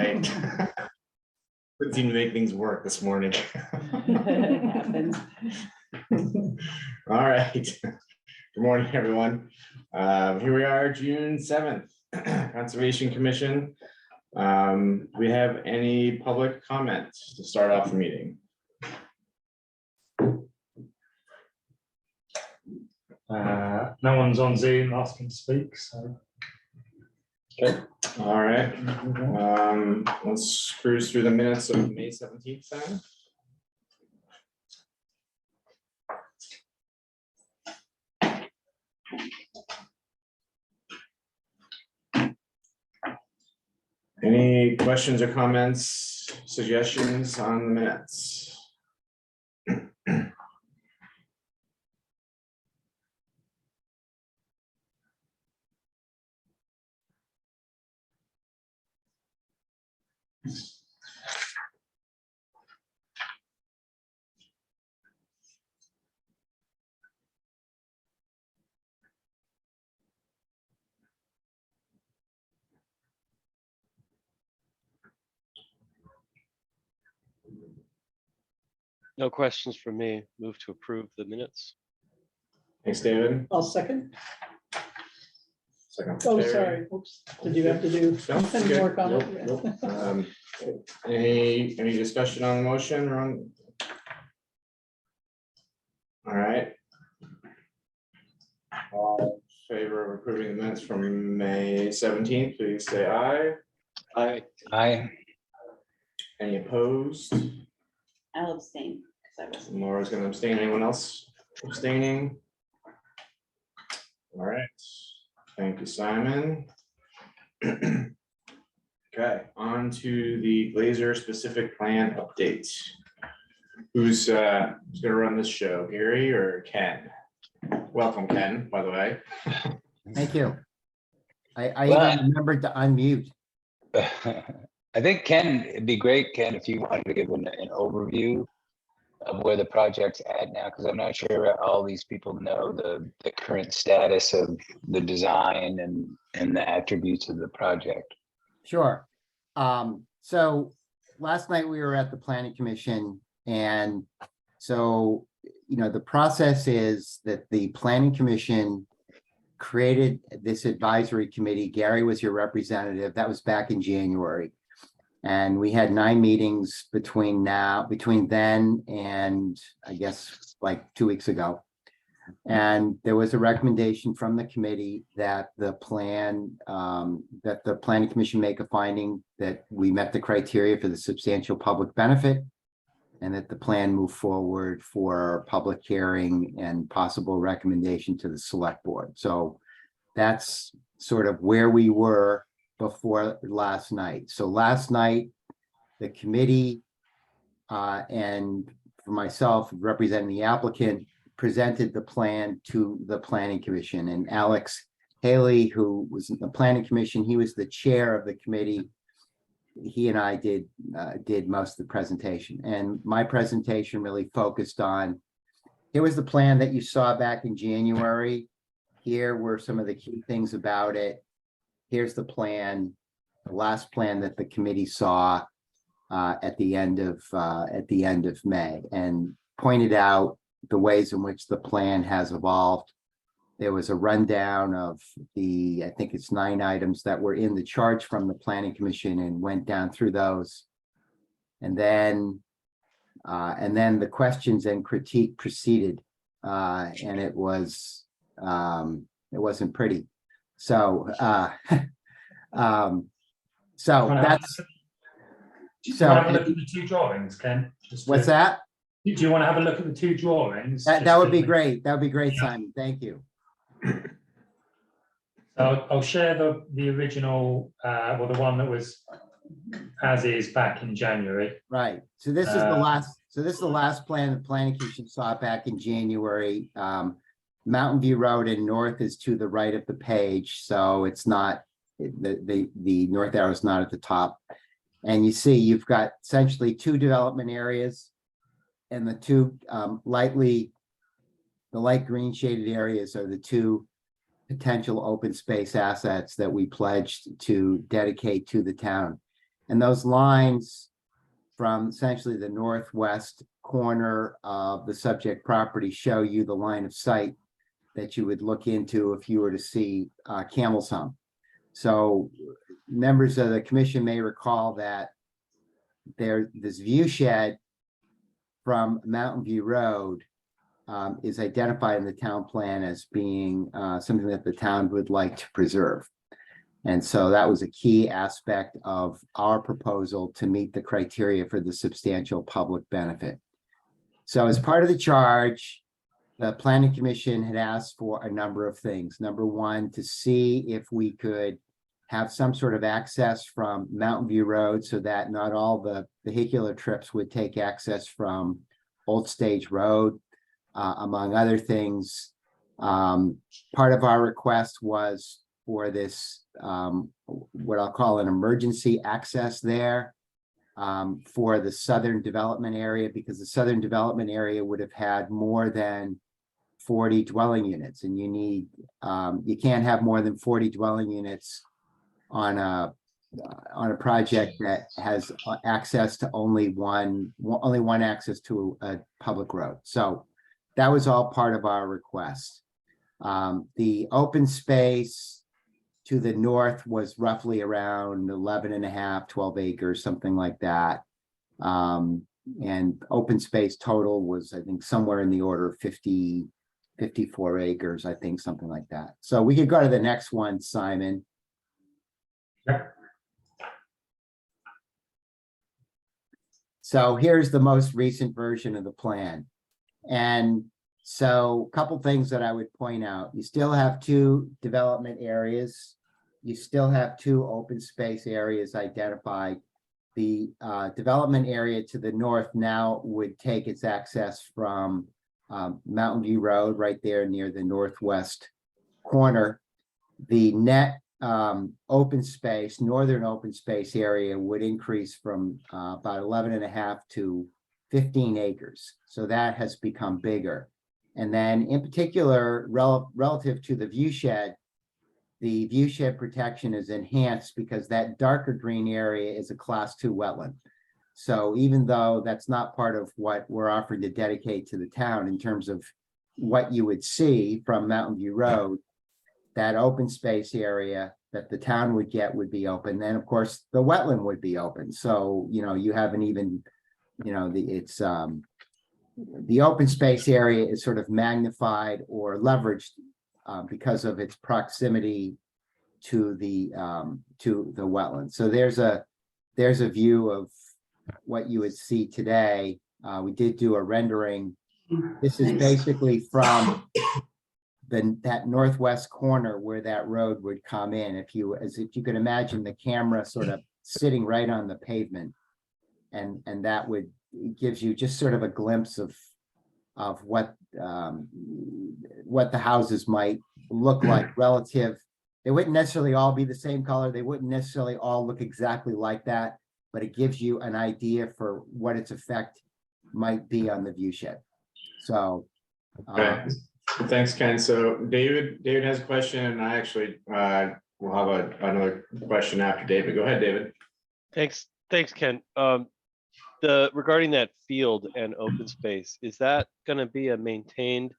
right. Couldn't seem to make things work this morning. It happens. All right. Good morning, everyone. Here we are, June 7th, Conservation Commission. We have any public comments to start off the meeting? No one's on Zoom asking to speak, so. Okay. All right. Let's cruise through the minutes of May 17th then. Any questions or comments, suggestions on the minutes? No questions from me. Move to approve the minutes. Thanks, David. I'll second. Second. Oh, Terry. sorry. Oops. Did you have to do No, it's any good. more comment? Nope, nope. Any discussion on the motion or on? All right. All in favor of approving the minutes from May 17th, please say aye. Aye. Any opposed? I'll abstain because I wasn't. Laura's gonna abstain. Anyone else abstaining? All right. Thank you, Simon. Okay, on to the Glazer specific plan update. Who's gonna run this show, Gary or Ken? Welcome, Ken, by the way. Thank you. I Well, even remembered to unmute. I think Ken, it'd be great, Ken, if you wanted to give an overview of where the project's at now, because I'm not sure all these people know the current status of the design and the attributes of the project. Sure. So last night we were at the Planning Commission, and so, you know, the process is that the Planning Commission created this advisory committee. Gary was your representative. That was back in January. And we had 9 meetings between then and I guess like 2 weeks ago. And there was a recommendation from the committee that the Planning Commission make a finding that we met the criteria for the substantial public benefit, and that the plan move forward for public hearing and possible recommendation to the select board. So that's sort of where we were before last night. So last night, the committee and for myself representing the applicant presented the plan to the Planning Commission, and Alex Haley, who was in the Planning Commission, he was the chair of the committee. He and I did most of the presentation, and my presentation really focused on, here was the plan that you saw back in January. Here were some of the key things about it. Here's the plan, the last plan that the committee saw at the end of May, and pointed out the ways in which the plan has evolved. There was a rundown of I think it's 9 items that were in the charge from the Planning Commission, and went down through those. And then the questions and critique proceeded, and it wasn't pretty. So that's. Do you want to have a look at the 2 drawings, Ken? What's that? Do you want to have a look at the 2 drawings? That would be great. That would be great, Simon. Thank you. So I'll share the original, well, the one that was as is back in January. Right. So this is the last. So this is the last plan the Planning Commission saw back in January. Mountain View Road and north is to the right of the page, so it's not the north arrow is not at the top. And you see, you've got essentially 2 development areas, and the 2 light green shaded areas are the 2 potential open space assets that we pledged to dedicate to the town. And those lines from essentially the northwest corner of the subject property show you the line of sight that you would look into if you were to see Camel's Hump. So members of the commission may recall that this view shed from Mountain View Road is identified in the town plan as being something that the town would like to preserve. And so that was a key aspect of our proposal to meet the criteria for the substantial public benefit. So as part of the charge, the planning commission had asked for a number of things. Number one, to see if we could have some sort of access from Mountain View Road so that not all the vehicular trips would take access from Old Stage Road, among other things. Part of our request was for this, what I'll call an emergency access there for the southern development area, because the southern development area would have had more than 40 dwelling units, and you need, you can't have more than 40 dwelling units on a project that has access to only one access to a public road. So that was all part of our request. The open space to the north was roughly around 11.5, 12 acres, something like that. And open space total was, I think, somewhere in the order of 54 acres, I think, something like that. So we could go to the next one, Simon. Yep. So here's the most recent version of the plan. And so a couple things that I would point out. You still have 2 development areas. You still have 2 open space areas identified. The development area to the north now would take its access from Mountain View Road right there near the northwest corner. The net open space, northern open space area would increase from about 11.5 to 15 acres. So that has become bigger. And then in particular, relative to the view shed, the view shed protection is enhanced because that darker green area is a class 2 wetland. So even though that's not part of what we're offering to dedicate to the town in terms of what you would see from Mountain View Road, that open space area that the town would get would be open. Then of course the wetland would be open. So, you know, you haven't even, you know, the open space area is sort of magnified or leveraged because of its proximity to the wetland. So there's a view of what you would see today. We did do a rendering. This is basically from that northwest corner where that road would come in. If you could imagine the camera sort of sitting right on the pavement, and that would gives you just sort of a glimpse of what the houses might look like relative. They wouldn't necessarily all be the same color. They wouldn't necessarily all look exactly like that, but it gives you an idea for what its effect might be on the view shed. So Okay. Thanks, Ken. So David has a question, and I actually will have another question after David. Go ahead, David. Thanks, Ken. Regarding that field and open space, is that going to be a maintained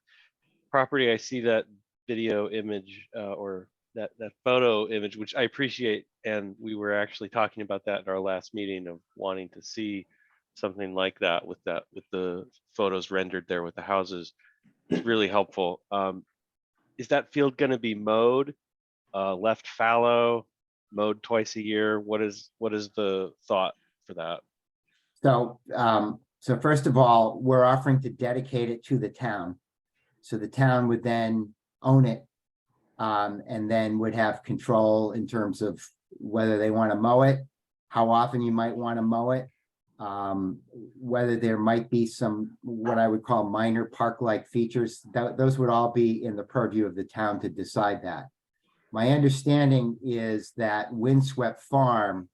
property? I see that video image or that photo image, which I appreciate, and we were actually talking about that in our last meeting of wanting to see something like that with the photos rendered there with the houses. It's really helpful. Is that field going to be mowed, left fallow, mowed twice a year? What is the thought for that? So first of all, we're offering to dedicate it to the town. So the town would then own it, and then would have control in terms of whether they want to mow it, how often you might want to mow it, whether there might be some, what I would call minor park-like features. Those would all be in the purview of the town to decide that. My understanding is that Windswept Farm,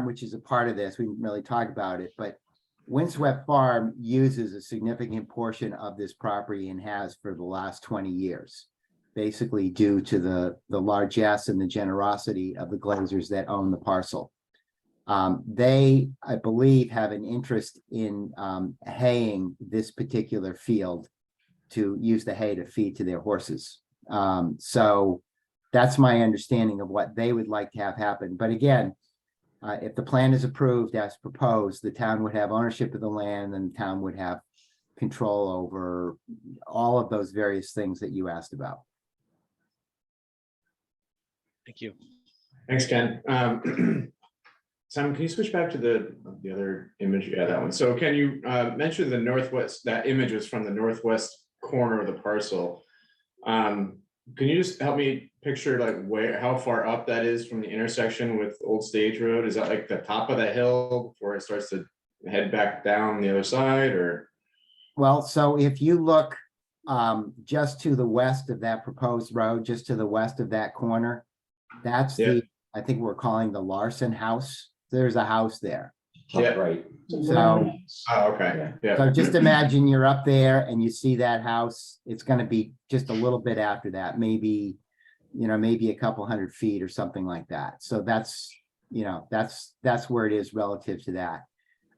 which is a part of this, we didn't really talk about it, but Windswept Farm uses a significant portion of this property and has for the last 20 years. basically due to the largesse and the generosity of the Glazers that own the parcel. They, I believe, have an interest in haying this particular field to use the hay to feed to their horses. So that's my understanding of what they would like to have happen. But again, if the plan is approved as proposed, the town would have ownership of the land and the town would have control over all of those various things that you asked about. Thank you. Thanks, Ken. Simon, can you switch back to the other image? Yeah, that one. So can you mention the northwest, that image was from the northwest corner of the parcel. Can you just help me picture like how far up that is from the intersection with Old Stage Road? Is that like the top of that hill before it starts to head back down the other side, or? Well, so if you look just to the west of that proposed road, just to the west of that corner, that's Yeah. I think we're calling the Larson House. There's a house there. Yeah. Right. So, Oh, okay. Yeah. so just imagine you're up there and you see that house. It's going to be just a little bit after that, maybe, maybe a couple 100 feet or something like that. So that's where it is relative to that.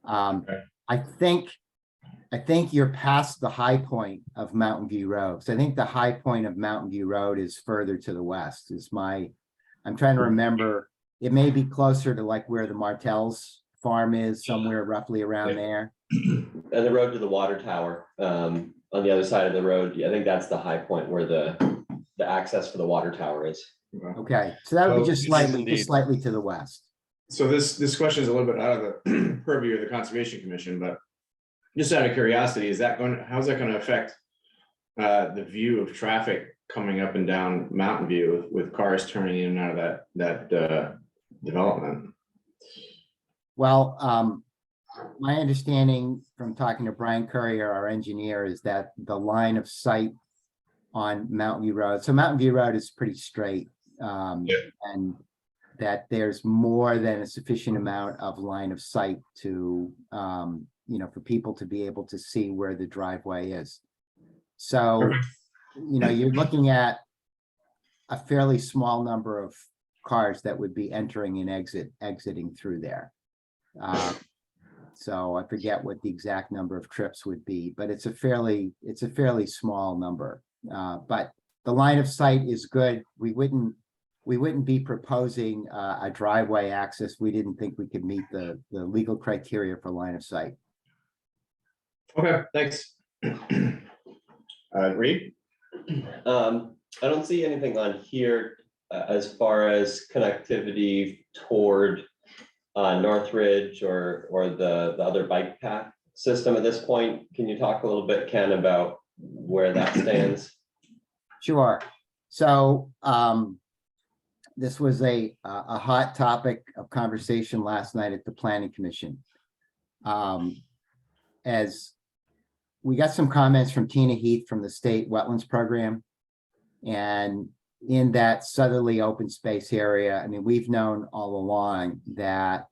Okay. I think you're past the high point of Mountain View Road. So I think the high point of Mountain View Road is further to the west I'm trying to remember. It may be closer to like where the Martell's farm is, somewhere roughly around there. And the road to the water tower, on the other side of the road, I think that's the high point where the access for the water tower is. Okay, so that would be Oh, just yes, slightly to the west. So this question is a little bit out of the purview of the Conservation Commission, but just out of curiosity, how's that gonna affect the view of traffic coming up and down Mountain View with cars turning in and out of that development? Well, my understanding from talking to Brian Courier, our engineer, is that the line of sight on Mountain View Road, so Mountain View Road is pretty straight. And that there's more than a sufficient amount of line of sight to, for people to be able to see where the driveway is. So, you're looking at a fairly small number of cars that would be entering and exiting through there. So I forget what the exact number of trips would be, but it's a fairly small number. But the line of sight is good. We wouldn't be proposing a driveway access. We didn't think we could meet the legal criteria for line of sight. Okay, thanks. Reed? I don't see anything on here as far as connectivity toward Northridge or the other bike path system at this point. Can you talk a little bit, Ken, about where that stands? Sure. So this was a hot topic of conversation last night at the Planning Commission. As we got some comments from Tina Heath from the State Wetlands Program, and in that southerly open space area, I mean, we've known all along that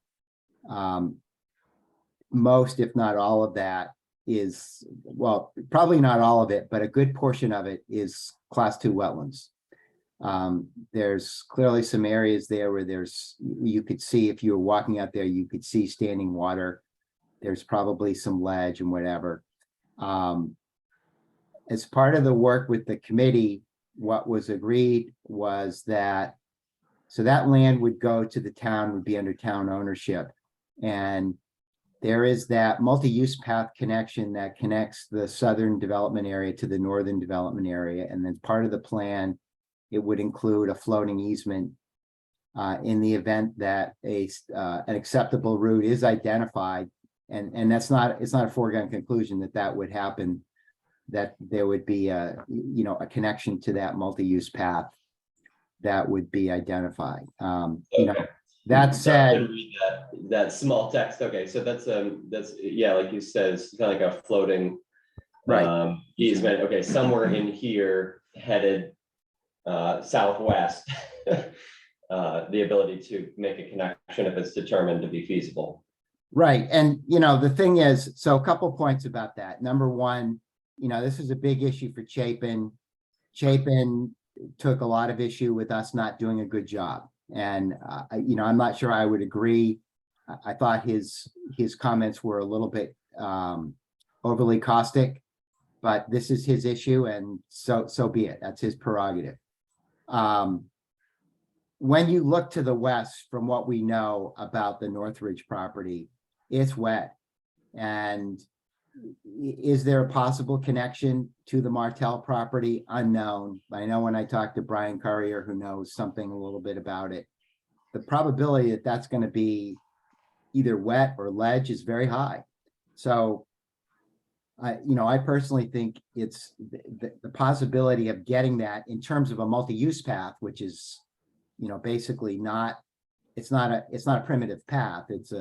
most, if not all of that is, well, probably not all of it, but a good portion of it is Class 2 wetlands. There's clearly some areas there where you could see, if you were walking out there, you could see standing water. There's probably some ledge and whatever. As part of the work with the committee, what was agreed was that, so that land would go to the town, would be under town ownership. And there is that multi-use path connection that connects the southern development area to the northern development area. And then part of the plan, it would include a floating easement in the event that an acceptable route is identified. And it's not a foregone conclusion that would happen, that there would be a connection to that multi-use path that would be identified. That said, Read that small text. Okay, so that's yeah, like you said, it's kind of like a floating easement. Okay, somewhere in here headed southwest, the ability to make a connection if it's determined to be feasible. Right. And, the thing is, so a couple points about that. Number one, this is a big issue for Chapin. Chapin took a lot of issue with us not doing a good job. And, I'm not sure I would agree. I thought his comments were a little bit overly caustic, but this is his issue, and so be it. That's his prerogative. When you look to the west, from what we know about the Northridge property, it's wet. And is there a possible connection to the Martell property? Unknown. I know when I talked to Brian Currier, who knows something a little bit about it, the probability that that's going to be either wet or ledge is very high. So, I personally think it's the possibility of getting that in terms of a multi-use path, which is, basically it's not a primitive path. It's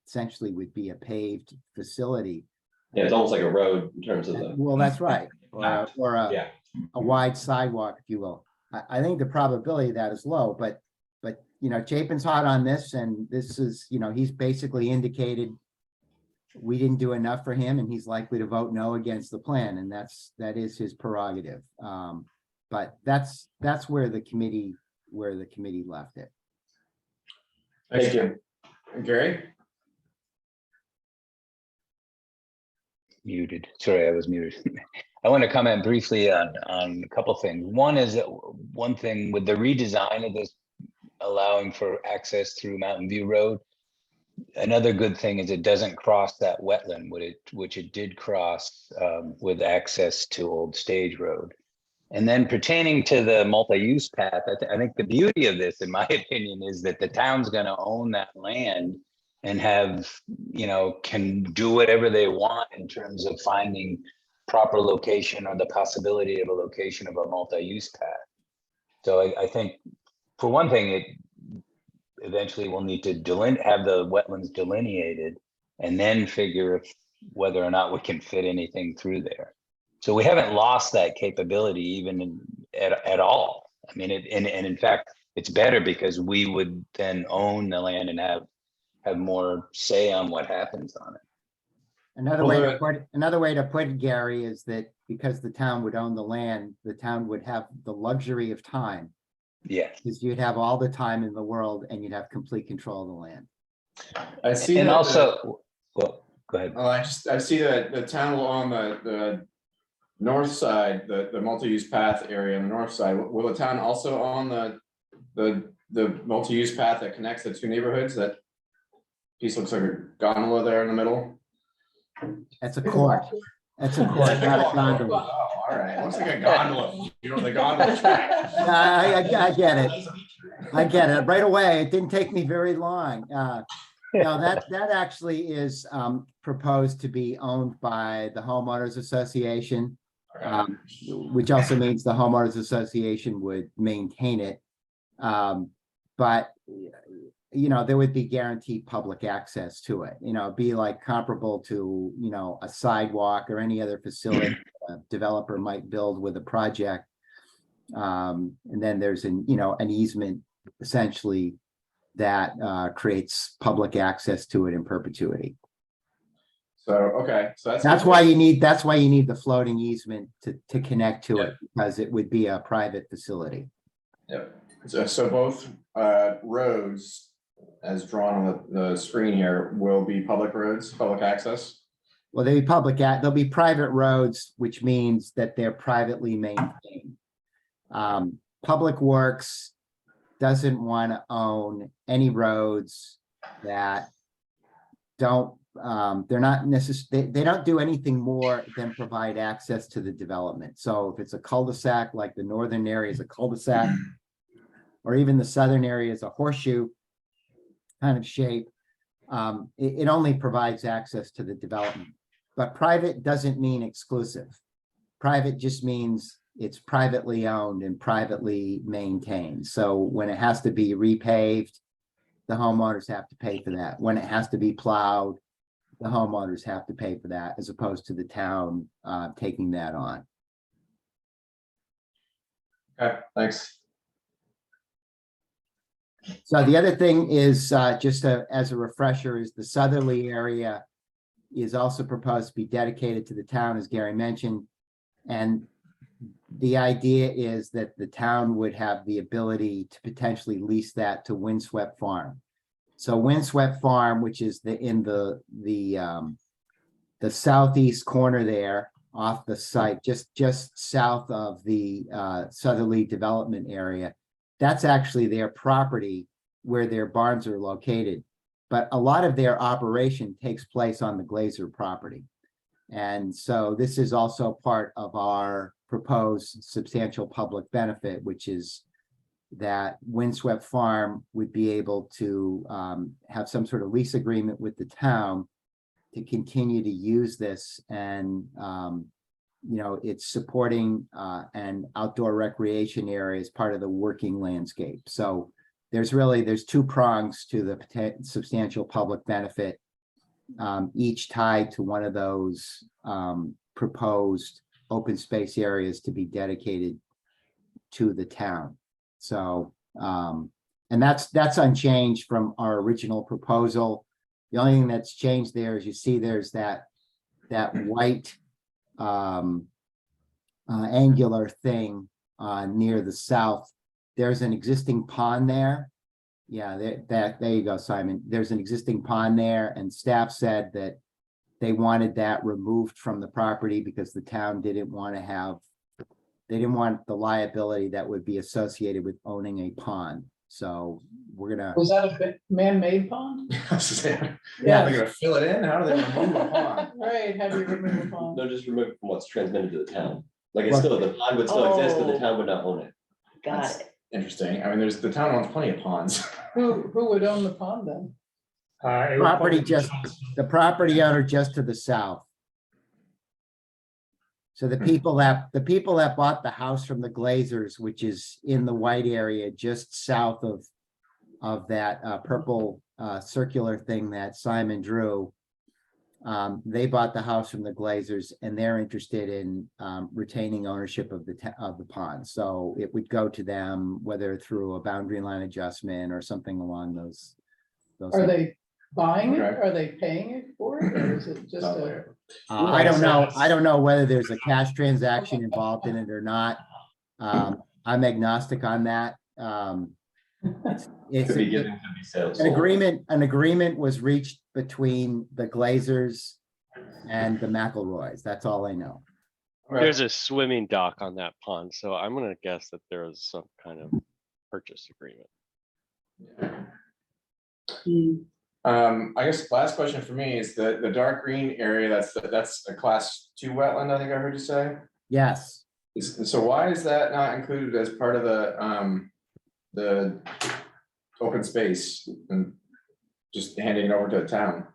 essentially would be a paved facility. Yeah, it's almost like a road in terms of the. Well, that's right. Or Yeah. a wide sidewalk, if you will. I think the probability of that is low, but Chapin's hot on this, and this is, he's basically indicated we didn't do enough for him, and he's likely to vote no against the plan, and that is his prerogative. But that's where the committee left it. Thank you. Gary? Muted. Sorry, I was muted. I want to comment briefly on a couple things. One is that one thing with the redesign of this, allowing for access through Mountain View Road. Another good thing is it doesn't cross that wetland, which it did cross with access to Old Stage Road. And then pertaining to the multi-use path, I think the beauty of this, in my opinion, is that the town's going to own that land and have, can do whatever they want in terms of finding proper location or the possibility of a location of a multi-use path. So I think, for one thing, it eventually will need to have the wetlands delineated and then figure whether or not we can fit anything through there. So we haven't lost that capability even at all. I mean, and in fact, it's better because we would then own the land and have more say on what happens on it. Another way to put it, Gary, is that because the town would own the land, the town would have the luxury of time. Yes. Because you'd have all the time in the world and you'd have complete control of the land. I see. And that also, well, go ahead. I see that the town will own the north side, the multi-use path area on the north side. Will the town also own the multi-use path that connects the two neighborhoods? That piece looks like a gondola there in the middle. That's a court. That's a court, not a gondola. Oh, all right. Looks like a gondola. The gondola track. I get it. I get it right away. It didn't take me very long. No, that actually is proposed to be owned by the homeowners association, which also means the homeowners association would maintain it. But there would be guaranteed public access to it. It'd be like comparable to, a sidewalk or any other facility a developer might build with a project. And then there's an easement essentially that creates public access to it in perpetuity. So, okay, so that's why you need the floating easement to connect to it, because it would be a private facility. Yep. So both roads, as drawn on the screen here, will be public roads, public access. Well, they'll be private roads, which means that they're privately maintained. Public Works doesn't want to own any roads that don't, they're not necessarily, they don't do anything more than provide access to the development. So if it's a cul-de-sac, like the northern area is a cul-de-sac, or even the southern area is a horseshoe kind of shape, it only provides access to the development. But private doesn't mean exclusive. Private just means it's privately owned and privately maintained. So when it has to be repaved, the homeowners have to pay for that. When it has to be plowed, the homeowners have to pay for that, as opposed to the town taking that on. Okay, thanks. So the other thing is, just as a refresher, is the southerly area is also proposed to be dedicated to the town, as Gary mentioned. And the idea is that the town would have the ability to potentially lease that to Windswept Farm. So Windswept Farm, which is in the southeast corner there off the site, just south of the southerly development area, that's actually their property where their barns are located. But a lot of their operation takes place on the Glazer property. And so this is also part of our proposed substantial public benefit, which is that Windswept Farm would be able to have some sort of lease agreement with the town to continue to use this. And, it's supporting an outdoor recreation area as part of the working landscape. So there's two prongs to the substantial public benefit, each tied to one of those proposed open space areas to be dedicated to the town. So, and that's unchanged from our original proposal. The only thing that's changed there is you see there's that white angular thing near the south. There's an existing pond there. Yeah, there you go, Simon. There's an existing pond there, and staff said that they wanted that removed from the property because the town didn't want the liability that would be associated with owning a pond. So we're gonna. Was that a man-made pond? Yeah, Yeah. they're gonna fill it in? How do they remove a pond? Right, how do you remove a pond? No, just remove from what's transmitted to the town. Like it's still, the pond would still exist, but the town would not own it. Got That's it. Interesting. I mean, the town owns plenty of ponds. Who would own the pond then? It would Property probably- the property owner just to the south. So the people that bought the house from the Glazers, which is in the white area just south of that purple circular thing that Simon drew. They bought the house from the Glazers and they're interested in retaining ownership of the pond. So it would go to them, whether through a boundary line adjustment or something along those. Are they buying it? Okay. Are they paying it for it? Or is it just a? I don't know. I don't know whether there's a cash transaction involved in it or not. I'm agnostic on that. It's Could be given, could be sales. an agreement was reached between the Glazers and the McElroys. That's all I know. There's a swimming dock on that pond, so I'm gonna guess that there was some kind of purchase agreement. I guess last question for me is the dark green area, that's a class 2 wetland, I think I heard you say. Yes. So why is that not included as part of the open space and just handing it over to the town?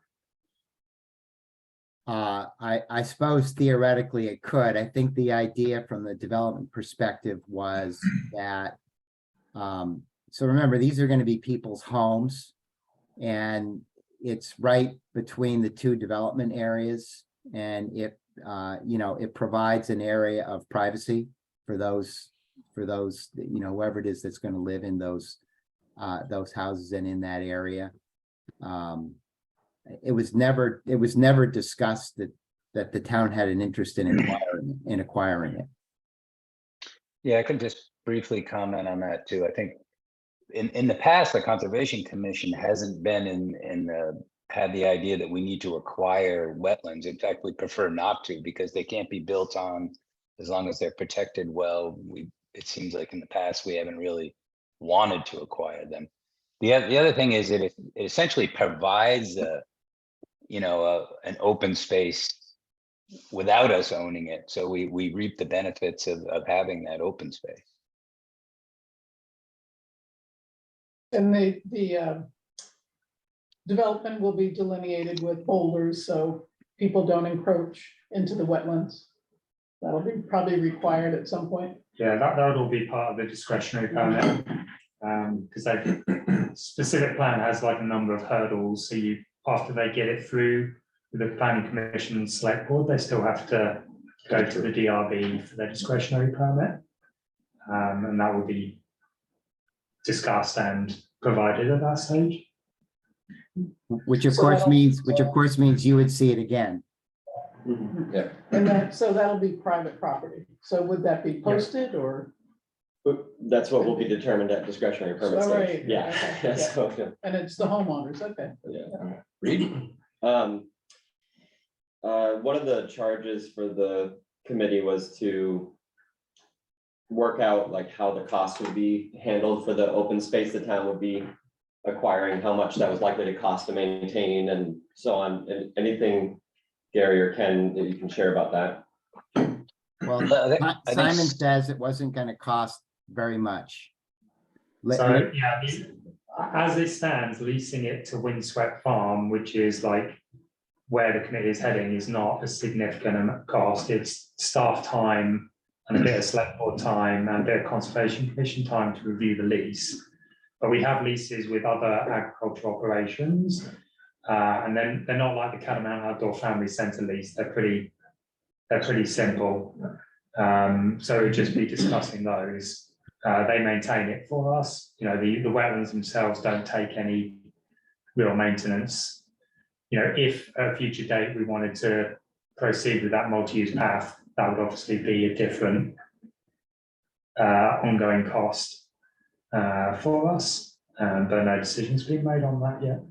I suppose theoretically it could. I think the idea from the development perspective was that, so remember, these are going to be people's homes and it's right between the two development areas. And it provides an area of privacy for those, whoever it is that's going to live in those houses and in that area. It was never discussed that the town had an interest in acquiring it. Yeah, I could just briefly comment on that too. I think in the past, the Conservation Commission hasn't been had the idea that we need to acquire wetlands. In fact, we prefer not to because they can't be built on as long as they're protected well. It seems like in the past, we haven't really wanted to acquire them. The other thing is that it essentially provides an open space without us owning it. So we reap the benefits of having that open space. And the development will be delineated with boulders, so people don't encroach into the wetlands. That'll be probably required at some point. Yeah, that would all be part of the discretionary permit. Because the specific plan has like a number of hurdles. So after they get it through with the planning commission and select board, they still have to go to the DRB for their discretionary permit. And that will be discussed and provided at that stage. Which of course means you would see it again. Yeah, And that, so that'll be private property. So would that be posted or, but that's what will be determined at discretionary permit All right, stage. Yeah. okay, yeah. So, yeah. and it's the homeowners, okay. Read. One of the charges for the committee was to work out like how the cost would be handled for the open space the town would be acquiring, how much that was likely to cost to maintain and so on. And anything, Gary or Ken, that you can share about that? Well, I think Simon says it wasn't gonna cost very much. So, yeah, as it stands, leasing it to Windswept Farm, which is like where the committee is heading, is not a significant amount of cost. It's staff time and a bit of select board time and a bit of conservation commission time to review the lease. But we have leases with other agricultural operations. And then they're not like the Catamount Outdoor Family Centre lease. They're pretty simple. So we'd just be discussing those. They maintain it for us. You know, the wetlands themselves don't take any real maintenance. You know, if at a future date we wanted to proceed with that multi-use path, that would obviously be a different ongoing cost for us. But no decisions being made on that yet.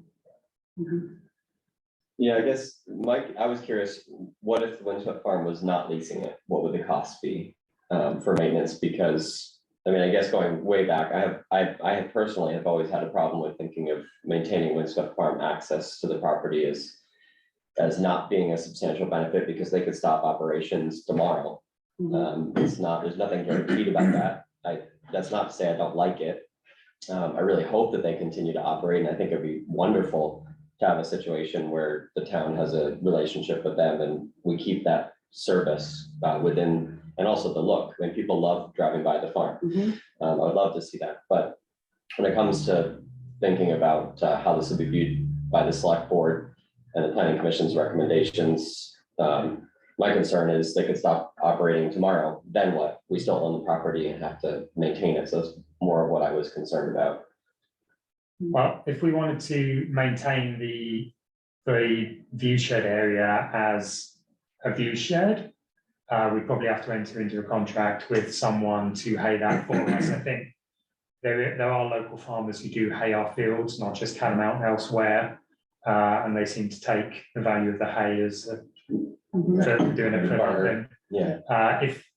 Yeah, I guess, Mike, I was curious, what if the Windswept Farm was not leasing it? What would the cost be for maintenance? Because, I mean, I guess going way back, I have personally have always had a problem with thinking of maintaining Windswept Farm access to the property as not being a substantial benefit because they could stop operations tomorrow. There's nothing guaranteed about that. That's not to say I don't like it. I really hope that they continue to operate, and I think it'd be wonderful to have a situation where the town has a relationship with them and we keep that service within, and also the look. I mean, people love driving by the farm. I would love to see that. But when it comes to thinking about how this will be viewed by the select board and the planning commission's recommendations, my concern is they could stop operating tomorrow. Then what? We still own the property and have to maintain it. So it's more of what I was concerned about. Well, if we wanted to maintain the view shed area as a view shed, we probably have to enter into a contract with someone to hay that for us. I think there are local farmers who do hay our fields, not just Catamount, elsewhere, and they seem to take the value of the hay as for doing it for nothing. Yeah.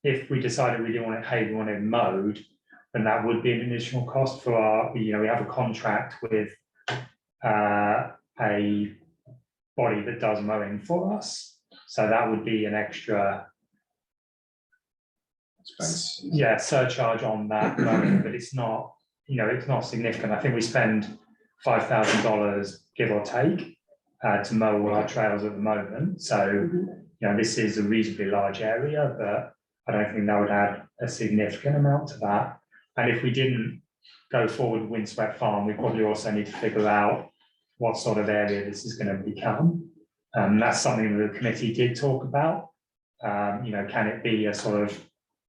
If we decided we didn't want it hay, we wanted it mowed, then that would be an additional cost for our, you know, we have a contract with a body that does mowing for us. So that would be an extra, Expense. yeah, surcharge on that mowing, but it's not, you know, it's not significant. I think we spend $5,000, give or take, to mow all our trails at the moment. So, you know, this is a reasonably large area, but I don't think that would add a significant amount to that. And if we didn't go forward with Windswept Farm, we probably also need to figure out what sort of area this is going to become. That's something the committee did talk about. You know, can it be a sort of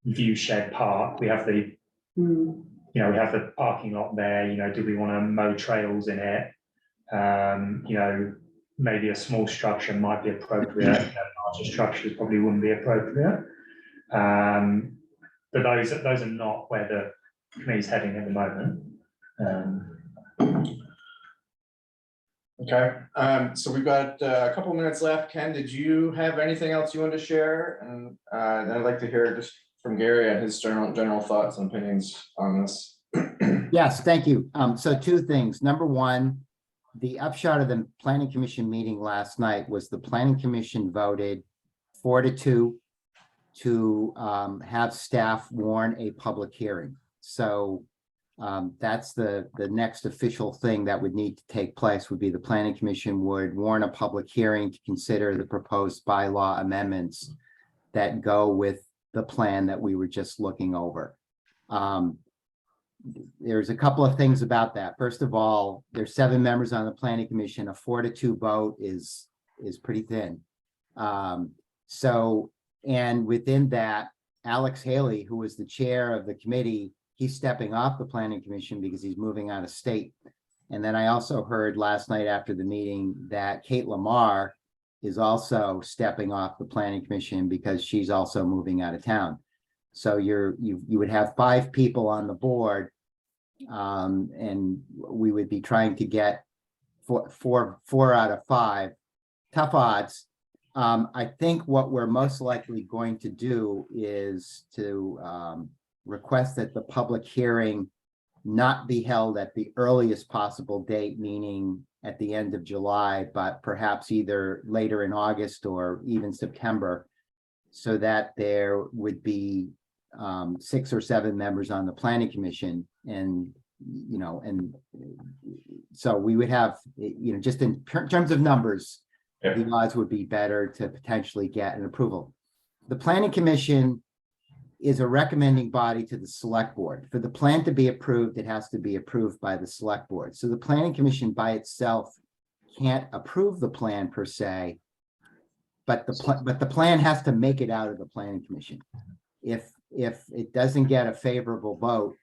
view shed park? We have the, you know, we have the parking lot there. You know, do we want to mow trails in it? You know, maybe a small structure might be appropriate. You know, larger structures probably wouldn't be appropriate. But those are not where the committee's heading at the moment. Okay, so we've got a couple minutes left. Ken, did you have anything else you wanted to share? And then I'd like to hear just from Gary and his general thoughts and opinions on this. Yes, thank you. So two things. Number one, the upshot of the planning commission meeting last night was the planning commission voted 4-2 to have staff warn a public hearing. So that's the next official thing that would need to take place would be the planning commission would warn a public hearing to consider the proposed bylaw amendments that go with the plan that we were just looking over. There's a couple of things about that. First of all, there's 7 members on the planning commission. A 4-2 vote is pretty thin. And within that, Alex Haley, who was the chair of the committee, he's stepping off the planning commission because he's moving out of state. And then I also heard last night after the meeting that Kate Lamar is also stepping off the planning commission because she's also moving out of town. So you would have 5 people on the board. And we would be trying to get four out of 5. Tough odds. I think what we're most likely going to do is to request that the public hearing not be held at the earliest possible date, meaning at the end of July, but perhaps either later in August or even September, so that there would be 6 or 7 members on the planning commission. And so we would have, just in terms of numbers, Yeah. the odds would be better to potentially get an approval. The planning commission is a recommending body to the select board. For the plan to be approved, it has to be approved by the select board. So the planning commission by itself can't approve the plan per se, but the plan has to make it out of the planning commission. If it doesn't get a favorable vote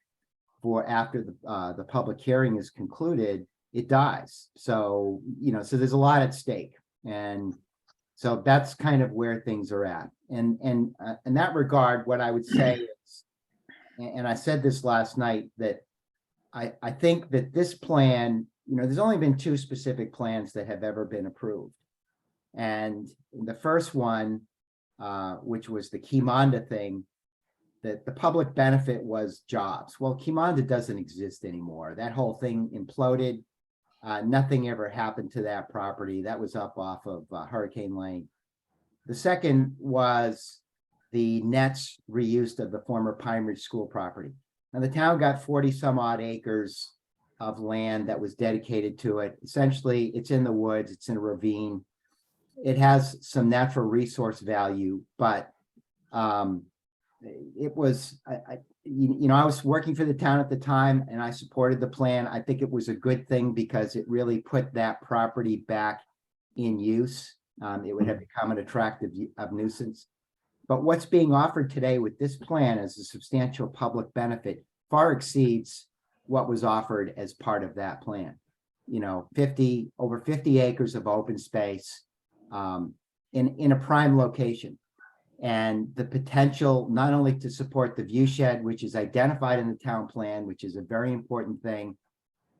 for after the public hearing is concluded, it dies. So, so there's a lot at stake. And so that's kind of where things are at. And in that regard, what I would say is, and I said this last night, that I think that this plan, there's only been 2 specific plans that have ever been approved. And the first one, which was the Quimonda thing, that the public benefit was jobs. Well, Quimonda doesn't exist anymore. That whole thing imploded. Nothing ever happened to that property. That was up off of Hurricane Lane. The second was the Nets reuse of the former Pine Ridge School property. Now the town got 40 some odd acres of land that was dedicated to it. Essentially, it's in the woods, it's in a ravine. It has some natural resource value, but it was, I was working for the town at the time and I supported the plan. I think it was a good thing because it really put that property back in use. It would have become an attractive nuisance. But what's being offered today with this plan as a substantial public benefit far exceeds what was offered as part of that plan. Over 50 acres of open space in a prime location. And the potential not only to support the view shed, which is identified in the town plan, which is a very important thing,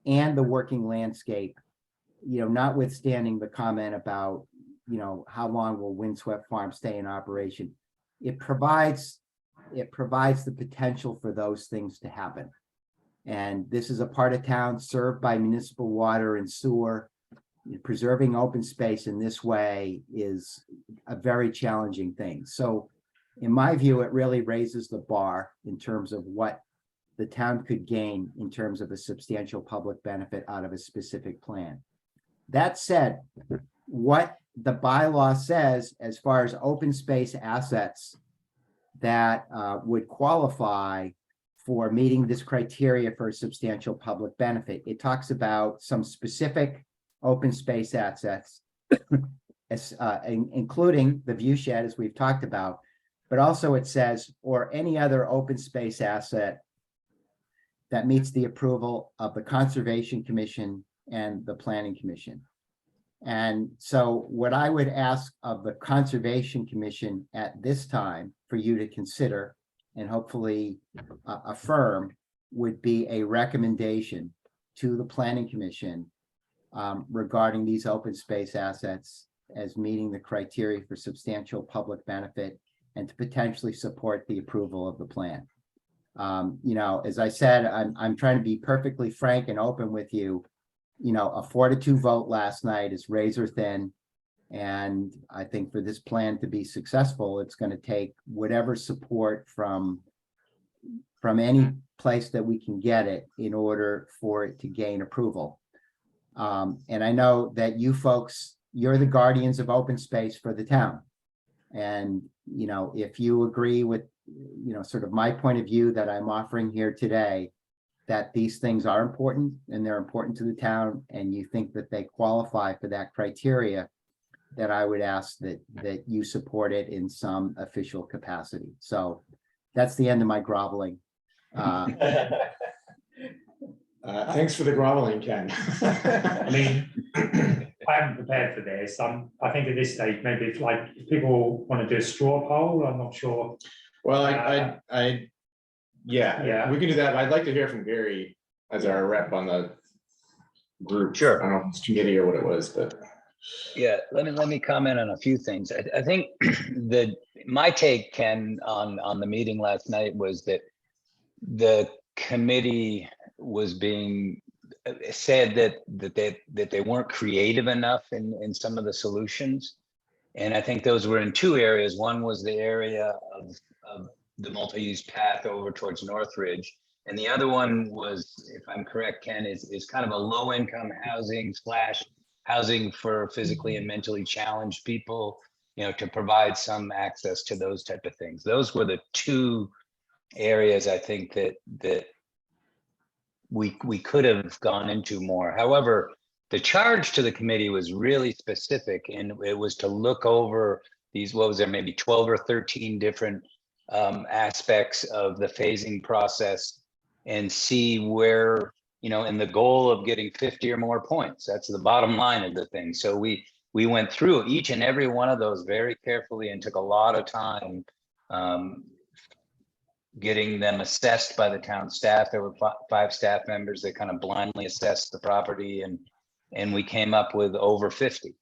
and the working landscape, notwithstanding the comment about, how long will Windswept Farm stay in operation? It provides the potential for those things to happen. And this is a part of town served by municipal water and sewer. Preserving open space in this way is a very challenging thing. So in my view, it really raises the bar in terms of what the town could gain in terms of a substantial public benefit out of a specific plan. That said, what the bylaw says as far as open space assets that would qualify for meeting this criteria for a substantial public benefit, it talks about some specific open space assets, including the view shed, as we've talked about, but also it says, or any other open space asset that meets the approval of the Conservation Commission and the Planning Commission. And so what I would ask of the Conservation Commission at this time for you to consider and hopefully affirm would be a recommendation to the Planning Commission regarding these open space assets as meeting the criteria for substantial public benefit and to potentially support the approval of the plan. As I said, I'm trying to be perfectly frank and open with you. A 4-2 vote last night is razor thin. And I think for this plan to be successful, it's going to take whatever support from any place that we can get it in order for it to gain approval. And I know that you folks, you're the guardians of open space for the town. And, if you agree with, sort of my point of view that I'm offering here today, that these things are important and they're important to the town, and you think that they qualify for that criteria, that I would ask that you support it in some official capacity. So that's the end of my groveling. Thanks for the groveling, Ken. I mean, I haven't prepared for this. I think at this stage, maybe if people want to do a straw poll, I'm not sure. Well, Yeah. yeah, we can do that. I'd like to hear from Gary as our rep on the group. Sure. I don't know if it's committee or what it was, but. Yeah, let me comment on a few things. I think my take, Ken, on the meeting last night was that the committee was being said that they weren't creative enough in some of the solutions. And I think those were in two areas. One was the area of the multi-use path over towards Northridge. And the other one was, if I'm correct, Ken, is kind of a low-income housing / housing for physically and mentally challenged people, you know, to provide some access to those type of things. Those were the two areas I think that we could have gone into more. However, the charge to the committee was really specific, and it was to look over these, what was there, maybe 12 or 13 different aspects of the phasing process and see where, you know, and the goal of getting 50 or more points. That's the bottom line of the thing. So we went through each and every one of those very carefully and took a lot of time getting them assessed by the town staff. There were 5 staff members that kind of blindly assessed the property, and we came up with over 50,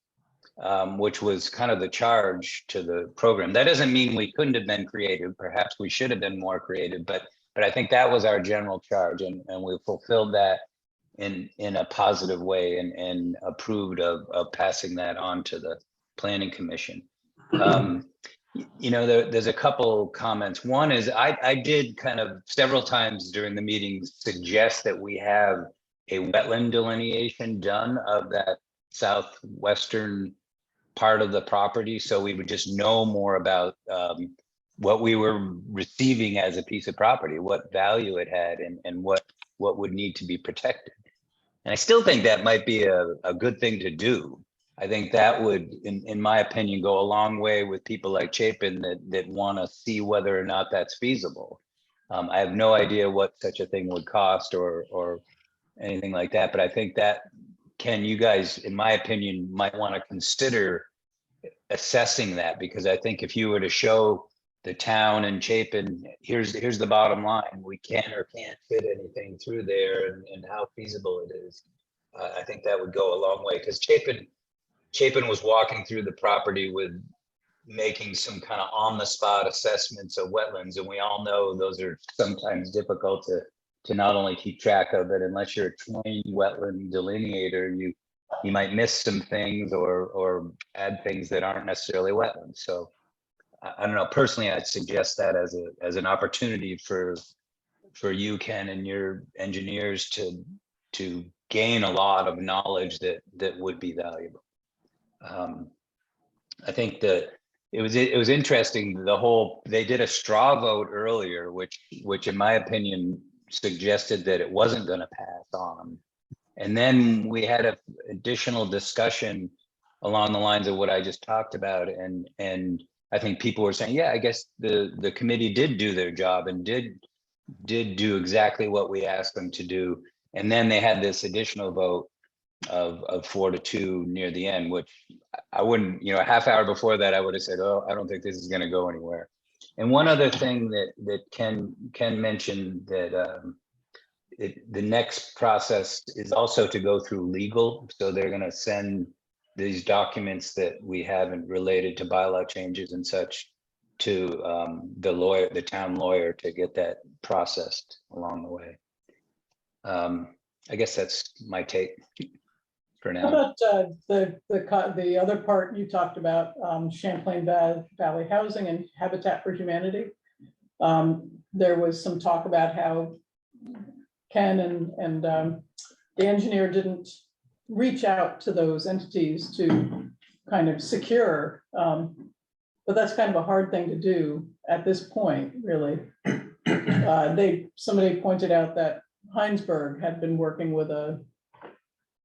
which was kind of the charge to the program. That doesn't mean we couldn't have been creative. Perhaps we should have been more creative, but I think that was our general charge, and we fulfilled that in a positive way and approved of passing that on to the planning commission. You know, there's a couple comments. One is I did kind of several times during the meeting suggest that we have a wetland delineation done of that southwestern part of the property, so we would just know more about what we were receiving as a piece of property, what value it had, and what would need to be protected. And I still think that might be a good thing to do. I think that would, in my opinion, go a long way with people like Chapin that want to see whether or not that's feasible. I have no idea what such a thing would cost or anything like that, but I think that, Ken, you guys, in my opinion, might want to consider assessing that, because I think if you were to show the town and Chapin, here's the bottom line, we can or can't fit anything through there, and how feasible it is. I think that would go a long way, because Chapin was walking through the property with making some kind of on-the-spot assessments of wetlands, and we all know those are sometimes difficult to not only keep track of it, unless you're a trained wetland delineator, you might miss some things or add things that aren't necessarily wetlands. So I don't know, personally, I'd suggest that as an opportunity for you, Ken, and your engineers to gain a lot of knowledge that would be valuable. I think that it was interesting, they did a straw vote earlier, which in my opinion suggested that it wasn't going to pass on. And then we had an additional discussion along the lines of what I just talked about. And I think people were saying, yeah, I guess the committee did do their job and did do exactly what we asked them to do. And then they had this additional vote of 4-2 near the end, which I wouldn't, you know, a half hour before that, I would have said, oh, I don't think this is going to go anywhere. And one other thing that Ken mentioned, that the next process is also to go through legal. So they're going to send these documents that we haven't related to bylaw changes and such to the town lawyer, to get that processed along the way. I guess that's my take for How now. about the other part you talked about, Champlain Valley Housing and Habitat for Humanity? There was some talk about how Ken and the engineer didn't reach out to those entities to kind of secure, but that's kind of a hard thing to do at this point, really. Somebody pointed out that Heinsberg had been working with a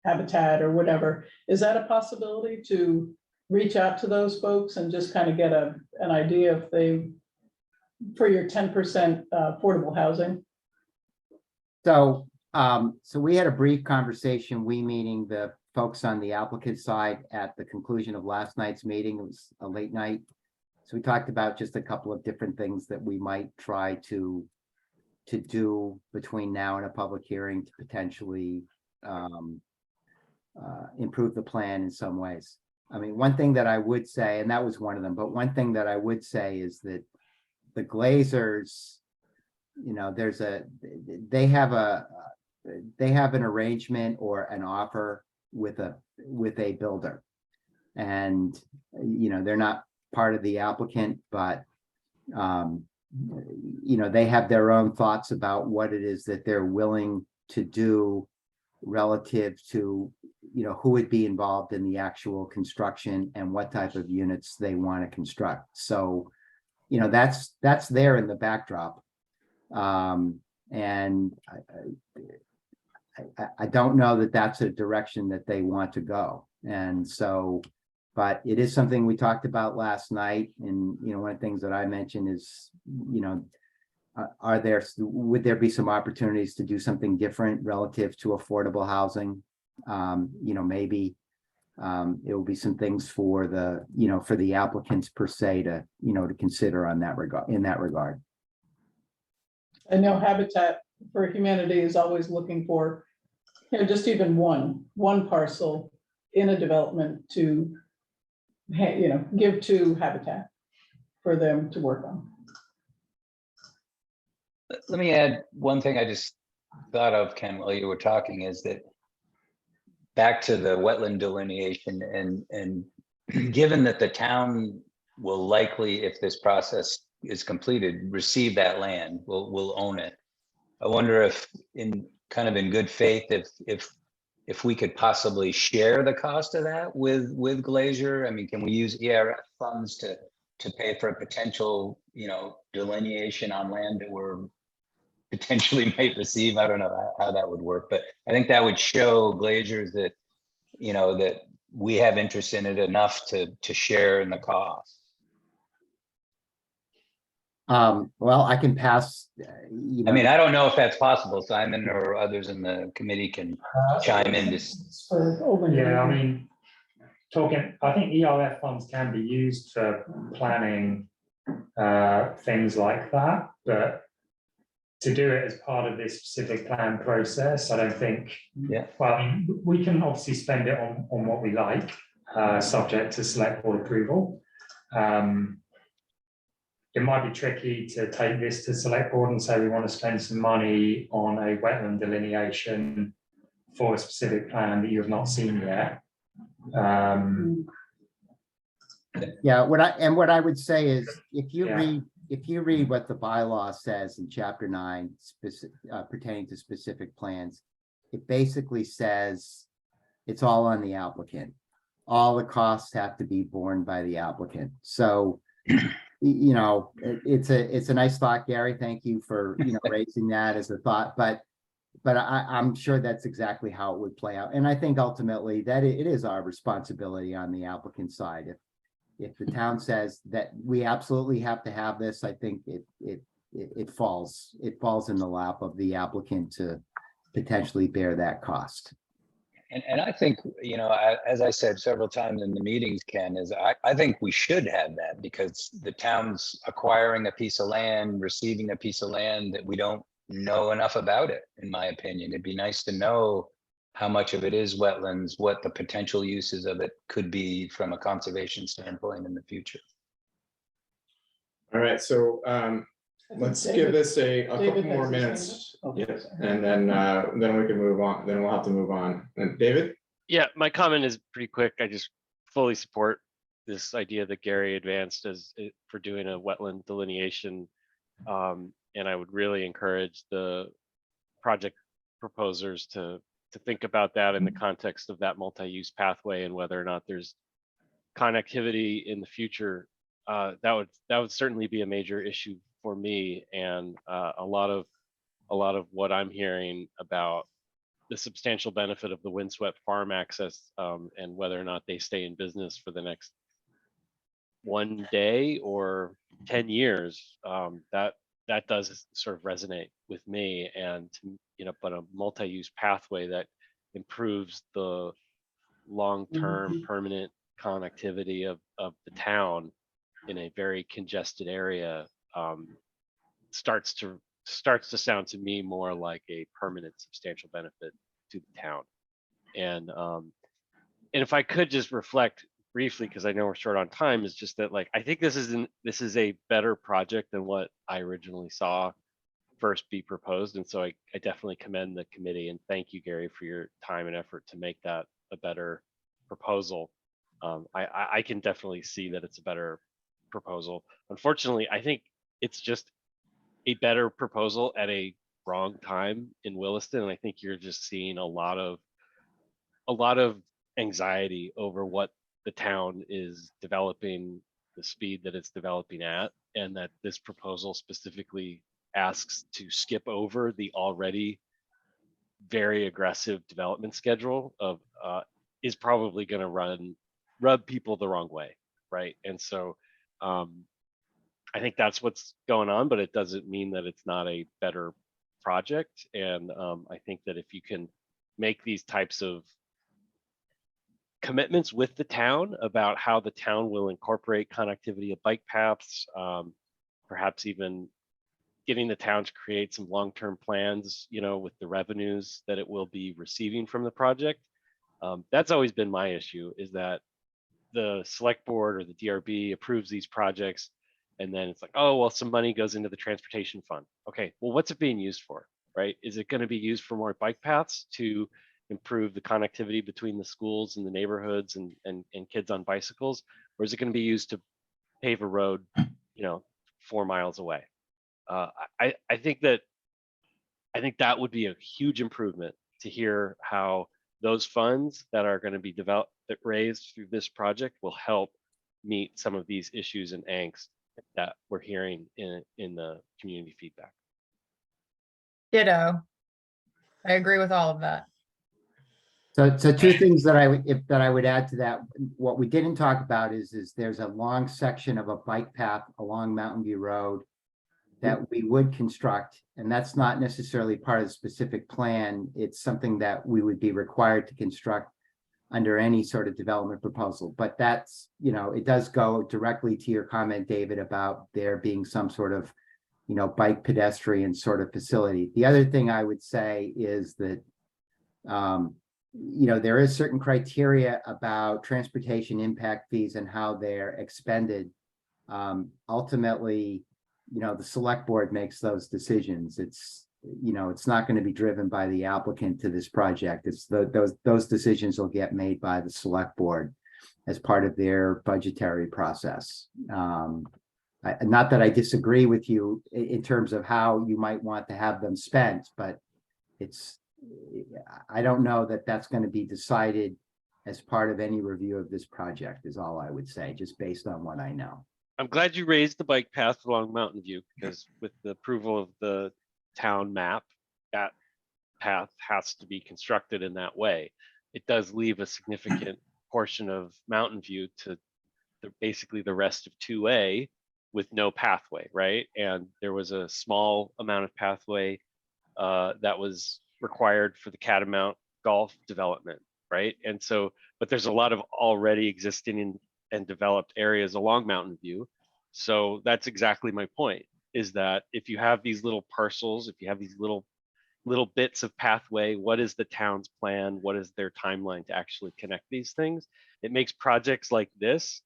Habitat or whatever. Is that a possibility, to reach out to those folks and just kind of get an idea if they, for your 10% affordable housing? So we had a brief conversation, we meaning the folks on the applicant side at the conclusion of last night's meeting. It was a late night. So we talked about just a couple of different things that we might try to do between now and a public hearing to potentially improve the plan in some ways. I mean, one thing that I would say, and that was one of them, but one thing that I would say is that the Glazers, you know, they have an arrangement or an offer with a builder. And, you know, they're not part of the applicant, but, you know, they have their own thoughts about what it is that they're willing to do relative to, you know, who would be involved in the actual construction and what type of units they want to construct. So, you know, that's there in the backdrop. And I don't know that that's a direction that they want to go. And so, but it is something we talked about last night. And, you know, one of the things that I mentioned is, you know, would there be some opportunities to do something different relative to affordable housing? You know, maybe it will be some things for the, you know, for the applicants per se to, you know, to consider on that regard, in that regard. I know Habitat for Humanity is always looking for, you know, just even one parcel in a development to, you know, give to Habitat for them to work on. Let me add one thing I just thought of, Ken, while you were talking, is that back to the wetland delineation, and given that the town will likely, if this process is completed, receive that land, will own it. I wonder if in good faith, if we could possibly share the cost of that with Glacier. I mean, can we use ERF funds to pay for a potential, you know, delineation on land that we're potentially might receive? I don't know how that would work, but I think that would show Glaciers that, you know, that we have interest in it enough to share in the cost. Well, I can pass, you know, I mean, I don't know if that's possible. Simon or others in the committee can chime in. Yeah, I mean, I think ERF funds can be used for planning things like that, but to do it as part of this specific plan process, I don't think. Yeah. Well, I mean, we can obviously spend it on what we like, subject to select board approval. It might be tricky to take this to select board and say we want to spend some money on a wetland delineation for a specific plan that you have not seen yet. yeah, what I would say is if you Yeah. read what the bylaw says in chapter 9 pertaining to specific plans, it basically says it's all on the applicant. All the costs have to be borne by the applicant. So, you know, it's a nice thought, Gary. Thank you for, you know, raising that as a thought, but I'm sure that's exactly how it would play out. And I think ultimately that it is our responsibility on the applicant side. If the town says that we absolutely have to have this, I think it falls in the lap of the applicant to potentially bear that cost. And I think, you know, as I said several times in the meetings, Ken, is I think we should have that, because the town's acquiring a piece of land, receiving a piece of land that we don't know enough about it, in my opinion. It'd be nice to know how much of it is wetlands, what the potential uses of it could be from a conservation standpoint in the future. All right, so let's give this a couple David more has his hand minutes. up. Yeah, and then we can move on. Then we'll have to move on. And David? Yeah, my comment is pretty quick. I just fully support this idea that Gary advanced for doing a wetland delineation. And I would really encourage the project proposers to think about that in the context of that multi-use pathway and whether or not there's connectivity in the future. That would certainly be a major issue for me, and a lot of what I'm hearing about the substantial benefit of the windswept farm access, and whether or not they stay in business for the next one day or 10 years, that does sort of resonate with me. And you know, but a multi-use pathway that improves the long-term permanent connectivity of the town in a very congested area starts to sound to me more like a permanent substantial benefit to the town. And if I could just reflect briefly, because I know we're short on time, is just that, like, I think this is a better project than what I originally saw first be proposed. And so I definitely commend the committee, and thank you, Gary, for your time and effort to make that a better proposal. I can definitely see that it's a better proposal. Unfortunately, I think it's just a better proposal at a wrong time in Williston. And I think you're just seeing a lot of anxiety over what the town is developing, the speed that it's developing at, and that this proposal specifically asks to skip over the already very aggressive development schedule of is probably going to rub people the wrong way, right? And so I think that's what's going on, but it doesn't mean that it's not a better project. And I think that if you can make these types of commitments with the town about how the town will incorporate connectivity of bike paths, perhaps even getting the town to create some long-term plans, with the revenues that it will be receiving from the project. That's always been my issue, is that the select board or the DRB approves these projects, and then it's like, oh, well, some money goes into the transportation fund. Okay, well, what's it being used for, right? Is it going to be used for more bike paths to improve the connectivity between the schools and the neighborhoods and kids on bicycles? Or is it going to be used to pave a road, 4 miles away? I think that would be a huge improvement to hear how those funds that are going to be raised through this project will help meet some of these issues and angst that we're hearing in the community feedback. Ditto. I agree with all of that. So two things that I would add to that. What we didn't talk about is there's a long section of a bike path along Mountain View Road that we would construct, and that's not necessarily part of the specific plan. It's something that we would be required to construct under any sort of development proposal. But that's, it does go directly to your comment, David, about there being some sort of, bike pedestrian sort of facility. The other thing I would say is that, there is certain criteria about transportation impact fees and how they're expended. Ultimately, the select board makes those decisions. It's not going to be driven by the applicant to this project. It's those decisions will get made by the select board as part of their budgetary process. Not that I disagree with you in terms of how you might want to have them spent, but I don't know that that's going to be decided as part of any review of this project, is all I would say, just based on what I know. I'm glad you raised the bike path along Mountain View, because with the approval of the town map, that path has to be constructed in that way. It does leave a significant portion of Mountain View to basically the rest of 2A with no pathway, right? And there was a small amount of pathway that was required for the Catamount golf development, right? And so, but there's a lot of already existing and developed areas along Mountain View. So that's exactly my point, is that if you have these little parcels, if you have these little bits of pathway, what is the town's plan? What is their timeline to actually connect these things? It makes projects like this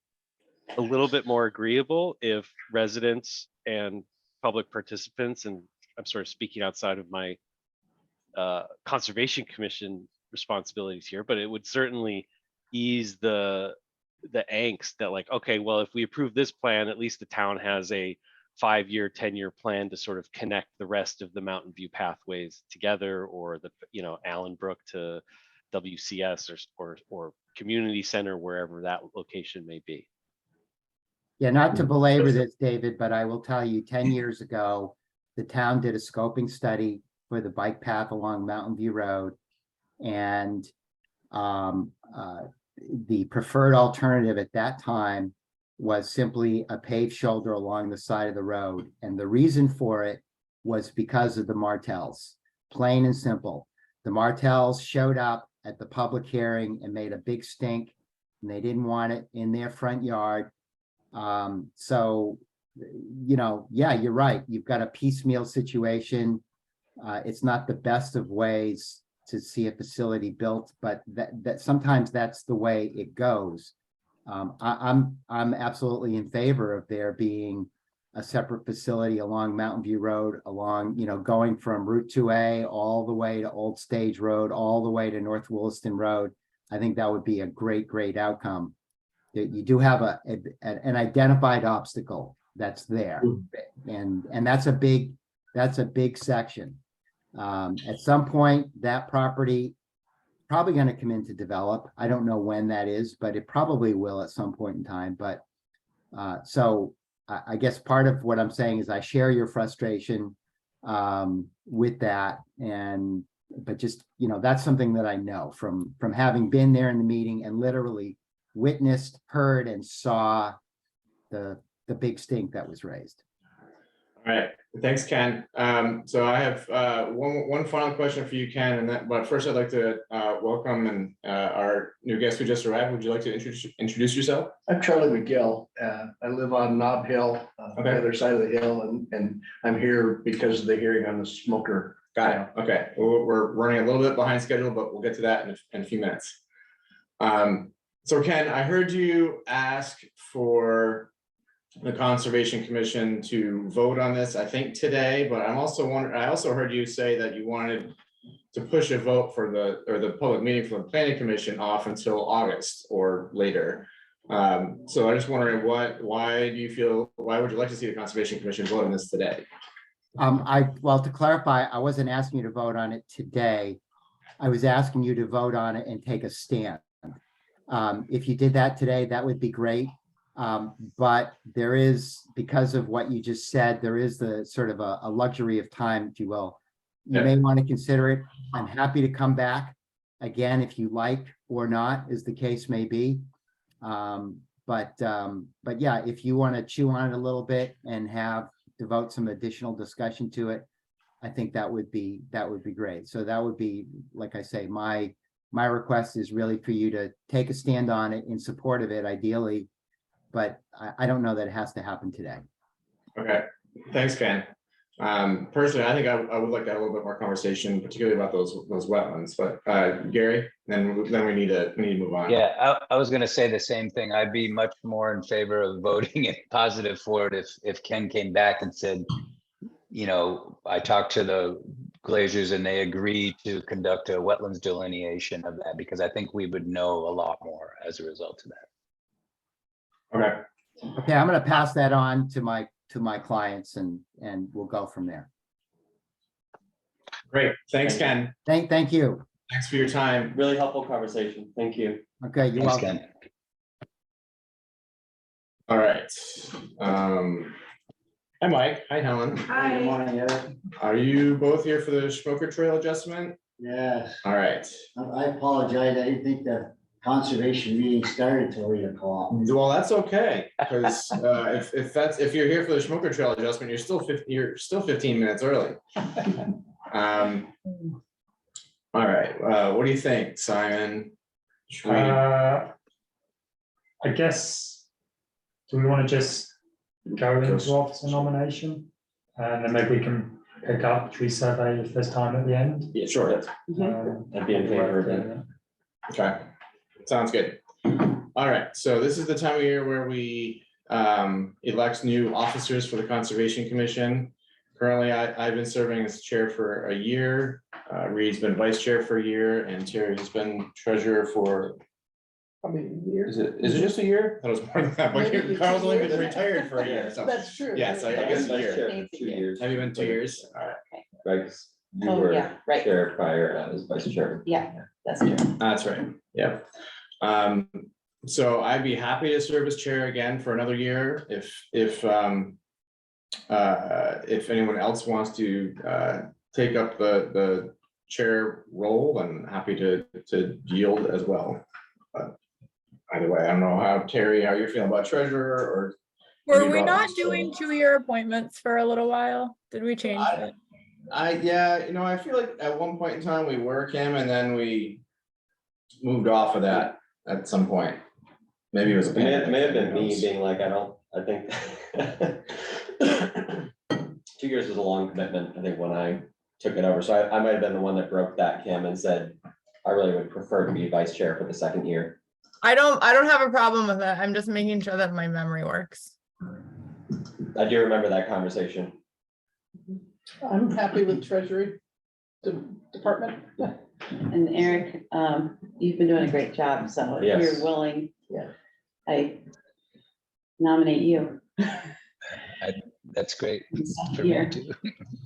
a little bit more agreeable if residents and public participants, and I'm sort of speaking outside of my Conservation Commission responsibilities here, but it would certainly ease the angst that, like, okay, well, if we approve this plan, at least the town has a 5-year, 10-year plan to sort of connect the rest of the Mountain View pathways together, or the, Allen Brook to WCS or community center, wherever that location may be. Yeah, not to belabor this, David, but I will tell you, 10 years ago, the town did a scoping study for the bike path along Mountain View Road. And the preferred alternative at that time was simply a paved shoulder along the side of the road. And the reason for it was because of the Martells, plain and simple. The Martells showed up at the public hearing and made a big stink, and they didn't want it in their front yard. So, you know, yeah, you're right. You've got a piecemeal situation. It's not the best of ways to see a facility built, but that sometimes that's the way it goes. I'm absolutely in favor of there being a separate facility along Mountain View Road, along, you know, going from Route 2A all the way to Old Stage Road, all the way to North Williston Road. I think that would be a great, great outcome. You do have an identified obstacle that's there, and that's a big section. At some point, that property probably going to come in to develop. I don't know when that is, but it probably will at some point in time. But so I guess part of what I'm saying is I share your frustration with that, but just, you know, that's something that I know from having been there in the meeting and literally witnessed, heard, and saw the big stink that was raised. All right, thanks, Ken. So I have one final question for you, Ken, but first I'd like to welcome our new guest who just arrived. Would you like to introduce yourself? I'm Charlie McGill. I live on Knob Hill, on the Okay. other side of the hill, and I'm here because of the hearing on the smoker. Got it. Okay, we're running a little bit behind schedule, but we'll get to that in a few minutes. So Ken, I heard you ask for the Conservation Commission to vote on this, I think today, but I also heard you say that you wanted to push a vote for the public meeting for the Planning Commission off until August or later. So I'm just wondering why would you like to see the Conservation Commission vote on this today? Well, to clarify, I wasn't asking you to vote on it today. I was asking you to vote on it and take a stand. If you did that today, that would be great. But there is, because of what you just said, there is the sort of a luxury of time, if you will. You may want to consider it. I'm happy to come back again if you like or not, as the case may be. But yeah, if you want to chew on it a little bit and devote some additional discussion to it, I think that would be great. So that would be, like I say, my request is really for you to take a stand on it in support of it, ideally. But I don't know that it has to happen today. Okay, thanks, Ken. Personally, I think I would like to have a little bit more conversation, particularly about those wetlands, but Gary, then we need to move on. Yeah, I was gonna say the same thing. I'd be much more in favor of voting it positive for it if Ken came back and said, you know, I talked to the Glaziers and they agree to conduct a wetlands delineation of that, because I think we would know a lot more as a result of that. Okay. I'm going to pass that on to my clients and we'll go from there. Great, thanks, Ken. Thank you. Thanks for your time. Really helpful conversation. Thank you. Okay, you're Thanks, welcome. Ken. All right. Hi, Mike. Hi, Helen. Good morning, Ed. Are you both here for the Schmoker Trail adjustment? Yes, All right. I apologize. I didn't think the conservation meeting started till 8 o'clock. Well, that's okay, because if you're here for the Schmoker Trail adjustment, you're still 15 minutes early. All right. What do you think, Simon? Should we- I guess, do we want to just go into officer nomination? And then maybe we can pick up tree survey if there's time at the end. Yeah, sure. I'd be in favor of that. Okay, sounds good. All right, so this is the time of year where we elect new officers for the Conservation Commission. Currently, I've been serving as chair for a year. Reed's been vice chair for a year, and Terry has been treasurer for, Probably a year. is it just a year? That was more than that, but Maybe Carl's only been 2 years. retired for a year, so. That's true. Yes, I guess a year. Needs a 2 year. years. Have you been 2 years? All right, Right, you Oh, were yeah, right. chair prior, and I was vice chair. Yeah, that's true. that's right, yeah. So I'd be happy to serve as chair again for another year if anyone else wants to take up the chair role, I'm happy to yield as well. But either way, I don't know how you're feeling about treasurer or. Were we Anybody not else? doing 2-year appointments for a little while? Did we change that? Yeah, I feel like at one point in time we were, Kim, and then we moved off of that at some point. Maybe it was. It may have been me being like, I think. 2 years was a long commitment, I think, when I took it over. So I might have been the one that broke that, Kim, and said, I really would prefer to be vice chair for the second year. I don't have a problem with that. I'm just making sure that my memory works. I do remember that conversation. I'm happy with Treasury Department. And Eric, you've been doing a great job, so if Yes. you're willing. Yeah. I nominate you. That's great for Here. me too.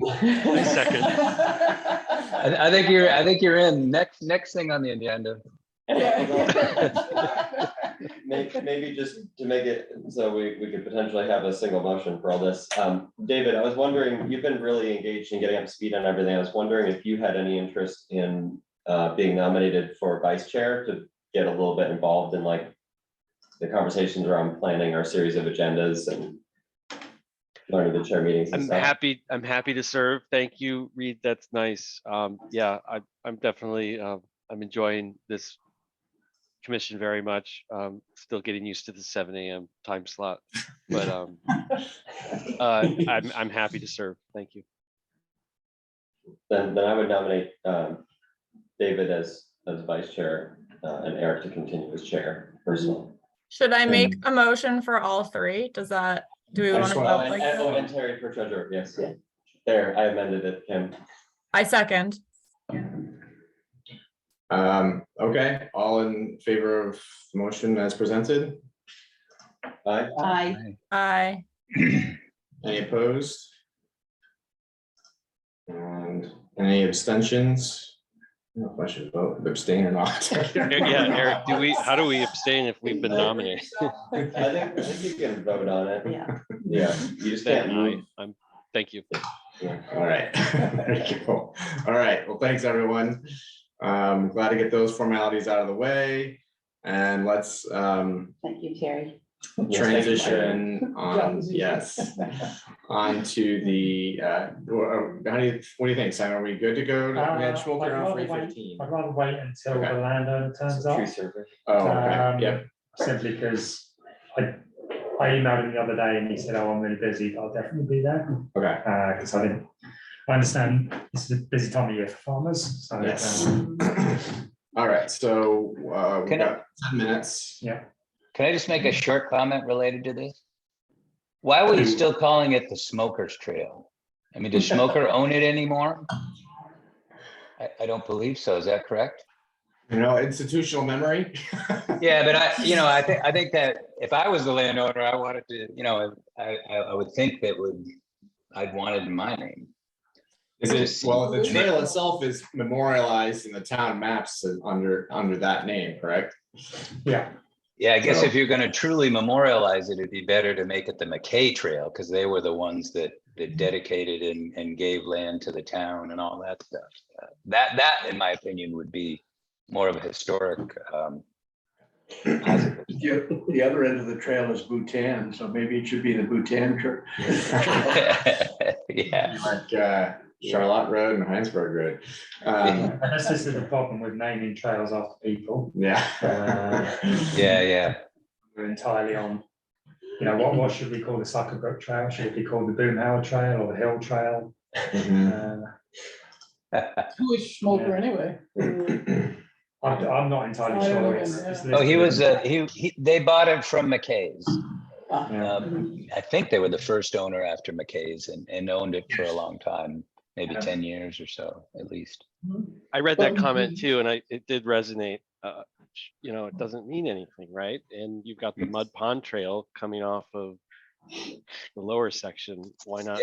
I second. I think you're in next thing on the agenda. Maybe just to make it so we could potentially have a single motion for all this. David, I was wondering, you've been really engaged in getting up to speed on everything. I was wondering if you had any interest in being nominated for vice chair to get a little bit involved in like the conversations around planning our series of agendas and learning the chair meetings and stuff. I'm happy to serve. Thank you, Reed. That's nice. Yeah, I'm definitely, I'm enjoying this commission very much. Still getting used to the 7 a.m. time slot, but I'm happy to serve. Thank you. Then I would nominate David as vice chair and Eric to continue as chair personally. Should I make a motion for all three? Do we want to vote like that? And Terry for treasurer, yes. There, I amended it, Kim. I second. Okay, all in favor of the motion as presented? Aye. Aye. Any opposed? And any abstentions? I don't know if I should vote, abstain or not. Yeah, Eric, how do we abstain if we've been nominated? I think you can vote on it. Yeah. Yeah, you just can't move. Thank you. Yeah. All right. There you go. All right, well, thanks, everyone. Glad to get those formalities out of the way. And let's Thank you, Terry. transition on, yes, onto the, what do you think, Simon? Are we good to go? We had Schmolker around 3:15. I'd rather wait until Okay. the landowner turns up. Tree survey. Oh, okay, yep. Simply because I emailed him the other day and he said, oh, I'm really busy, but I'll definitely be there. Okay. Because I understand this is a busy time of year for farmers, so. Yes. All right, so we've Can I- got 10 minutes. Yeah. Can I just make a short comment related to this? Why are we still calling it the Smokers Trail? I mean, does Smoker own it anymore? I don't believe so. Is that correct? You know, institutional memory. Yeah, but I think that if I was the landowner, I wanted to, I would think I'd want it in my name. Is it, well, the trail itself is memorialized in the town maps under that name, correct? Yeah. Yeah, I guess So- if you're going to truly memorialize it, it'd be better to make it the McKay Trail because they were the ones that dedicated and gave land to the town and all that stuff. That, in my opinion, would be more of a historic positive. The other end of the trail is Bhutan, so maybe it should be the Bhutan Trail. Yeah. Like Charlotte Road and Heinsberg Road. And this is the problem with naming trails after people. Yeah. Yeah. We're entirely on, what should we call the Suckerbrook Trail? Should it be called the Boomhauer Trail or the Hill Trail? Mhm. Who is Schmolker anyway? I'm not entirely I don't know sure. him, It's Oh, he listed. was they bought it from McKay's. Yeah. I think they were the first owner after McKay's and owned it for a long time, maybe Yeah. 10 years or so, at least. I read that comment too, and it did resonate. It doesn't mean anything, right? And you've got the Mud Pond Trail coming off of the lower section. Why not?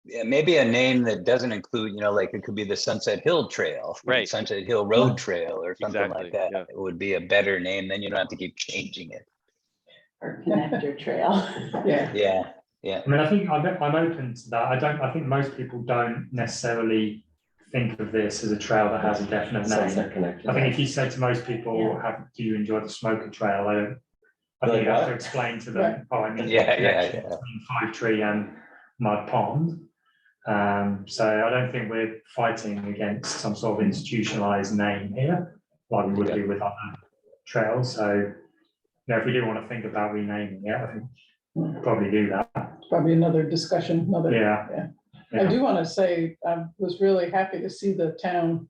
Yeah, maybe a name that doesn't include, like it could be the Sunset Hill Trail, Right. Sunset Hill Road Trail or something Exactly, like that. yeah. It would be a better name, then you don't have to keep changing it. Or connector trail. Yeah. I mean, I think I'm open to that. I think most people don't necessarily think of this as a trail that has a definite name. Sunset Connector. I think if you said to most people, do you enjoy the Smoker Trail? I think you have to explain to them. Oh, I mean, Yeah. between Five Tree and Mud Pond. So I don't think we're fighting against some sort of institutionalized name here. like we would Okay. do with other trails. So, you know, if we do want to think about renaming it, I think we'll probably do that. Probably another discussion, another. Yeah. I do want to say, I was really happy to see the town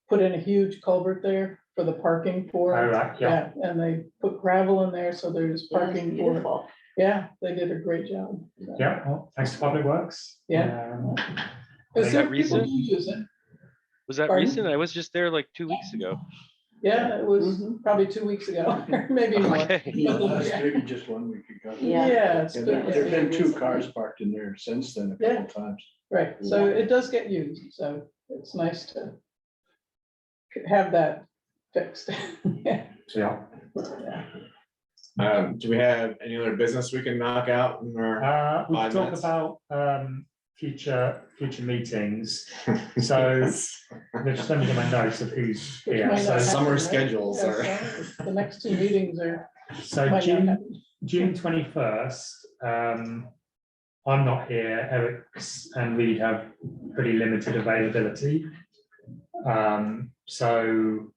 put in a huge culvert there for the parking for. All right, yeah. And they put gravel in there, so there's Yeah, it's parking for, beautiful. yeah, they did a great job. So, Yeah, well, thanks to Public Works. Yeah. Um, Because there that are people recent? who use it. Was that Pardon? recent? I was just there like 2 weeks ago. Yeah, it was Mhm. probably 2 weeks ago, maybe more. Okay. Yeah. Maybe just 1 week ago. Yeah. Yeah, it's And good. there've been two recently. cars parked in there since then a Yeah. couple times. Right, so it does get used, so it's nice to have that fixed. Yeah. Yeah. Do we have any other business we can knock out in our We 5 talk minutes? about future meetings. So just let me get my notes of who's Which here. might So not summer happen, right? schedules Yeah, are- so The next two meetings are. so might not June happen. 21st. I'm not here. Eric's and Reed have pretty limited availability. So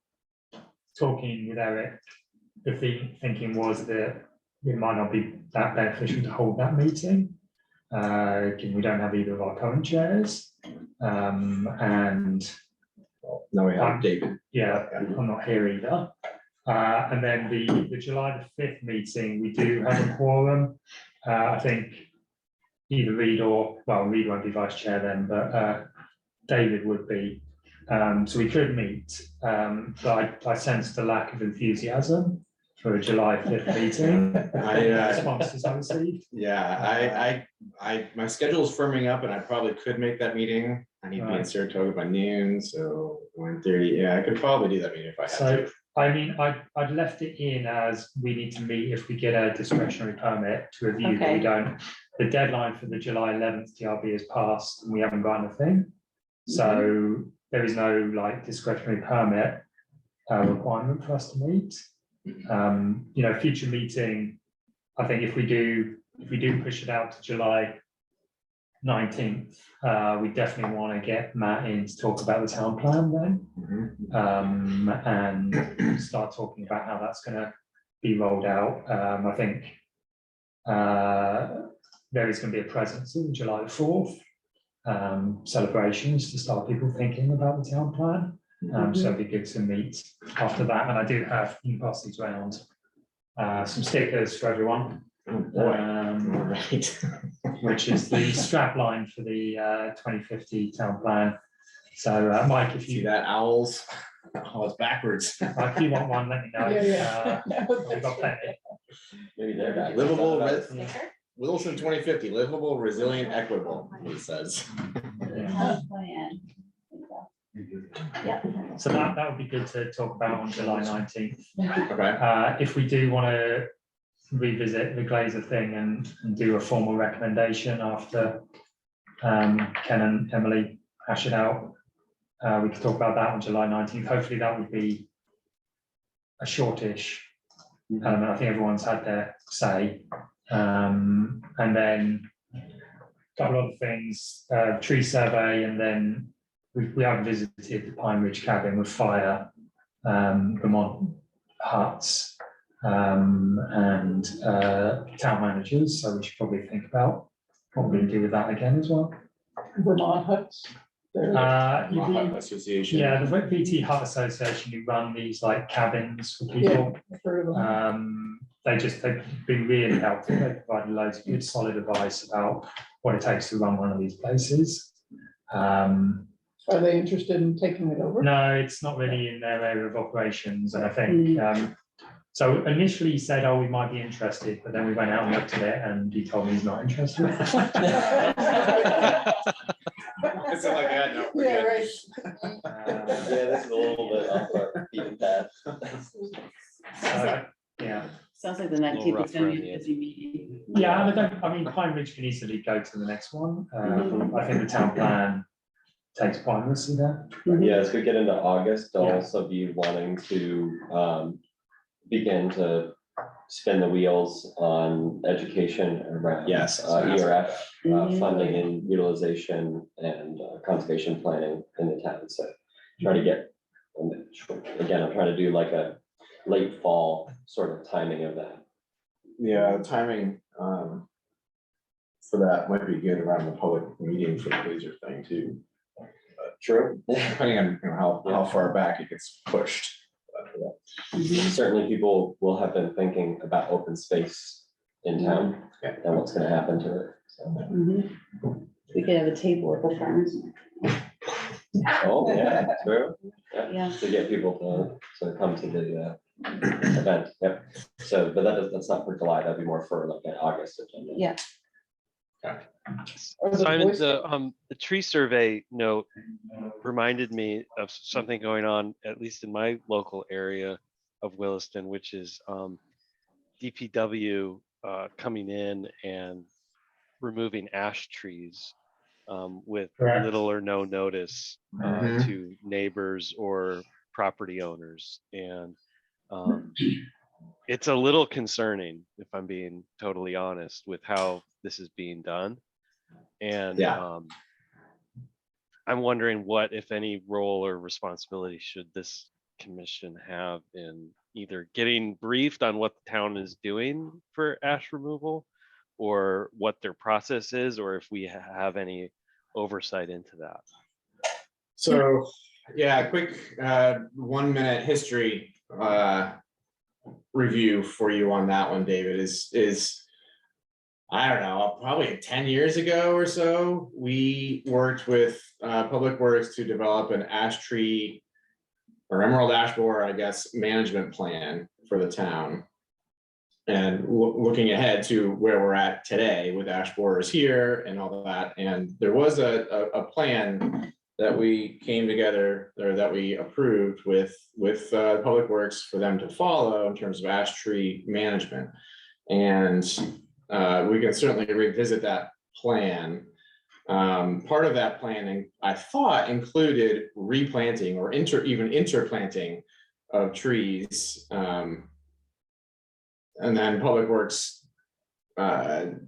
talking with Eric, the thinking was that it might not be that beneficial to hold that meeting. Given we don't have either of our current chairs. And No, we have David. yeah, I'm not here either. And then the July the 5th meeting, we do have a quorum. I think either Reed well, Reed won't be vice chair then, but David would be. So we could meet, but I sense the lack of enthusiasm for a July 5th meeting. Responses I received. Yeah, my schedule is firming up and I probably could make that meeting. I need to be in Right. Saratoga by noon, so 1:30. Yeah, I could probably do that meeting if I had So, to. I mean, I'd left it in as we need to meet if we get a discretionary permit to review, but we Okay. don't. The deadline for the July 11th TRB has passed and we haven't got anything. So there is no like discretionary permit requirement for us to meet. You know, future meeting, I think if we do push it out to July 19th, we definitely want to get Matt in to talk about the town plan then. And start talking about how that's going to be rolled out. I think there is going to be a presence in July 4th celebrations to start people thinking about the town plan. So it'd be good to meet after that. And I do have, you can pass these around, some stickers for everyone. Oh, boy. All right. Which is the strap line for the 2050 town plan. So Mike, if See you that owls? Oh, it's backwards. if you want one, let me know. Yeah, We've got plenty. Maybe there. Livable, Yeah. Williston 2050, livable, resilient, equitable, it says. Yeah. So that would be good to talk about on July 19th. Okay, If we do want to revisit the Glazer thing and do a formal recommendation after Ken and Emily hash it out, we could talk about that on July 19th. Hopefully that would be a shortish element. I think everyone's had their say. And then a couple of other things, tree survey, and then we have visited the Pine Ridge cabin with fire, Vermont huts, and town managers. So we should probably think about what we're going to do with that again as well. Vermont huts. There. Mohawk Association. Yeah, the VT Hut Association who run these like cabins for people. I've heard of them. They've been really helpful. They provide loads of good solid advice about what it takes to run one of these places. Are they interested in taking it over? No, it's not really in their area of operations. And I think, so initially he said, oh, we might be interested, but then we went out and looked at it and he told me he's not interested. It's like, yeah, no, we're Yeah, good. right. Yeah, this is a little bit off our beaten path. Yeah. Sounds like the Little 19th rough is gonna around be the a busy meeting. Yeah, I mean, Pine Ridge can easily go to the next one. I think the town plan takes primacy there. Yeah, as we get into August, I'll Yeah. also be wanting to begin to spin the wheels on education around. Yes. ERF funding and utilization and conservation planning in the town. So try to get And again, I'm trying to do like a late fall sort of timing of that. Yeah, timing, for that might be good around the public meeting for the laser thing too. True. Depending on, you know, how far back it gets pushed. Certainly people will have been thinking about open space in town and what's gonna happen to it. So, Mhm. We could have a table at the farmers. oh, yeah, true. Yeah. To get people to come to the event, yep. So, but that's not for July, that'd be more for like an August agenda. Yeah. Or the Simon, Boy Scout- the tree survey note reminded me of something going on, at least in my local area of Williston, which is DPW coming in and removing ash trees with Correct. little or no notice Mhm. to neighbors or property owners. And it's a little concerning, if I'm being totally honest, with how this is being done. And Yeah. I'm wondering what, if any, role or responsibility should this commission have in either getting briefed on what the town is doing for ash removal, or what their process is, or if we have any oversight into that. So, yeah, quick 1 minute history review for you on that one, David, is I don't know, probably 10 years ago or so, we worked with Public Works to develop an ash tree or emerald ash borer, I guess, management plan for the town. And looking ahead to where we're at today with ash borers here and all of that. And there was a plan that we came together, or that we approved with Public Works for them to follow in terms of ash tree management. And we can certainly revisit that plan. Part of that planning, I thought, included replanting or even interplanting of trees. And then Public Works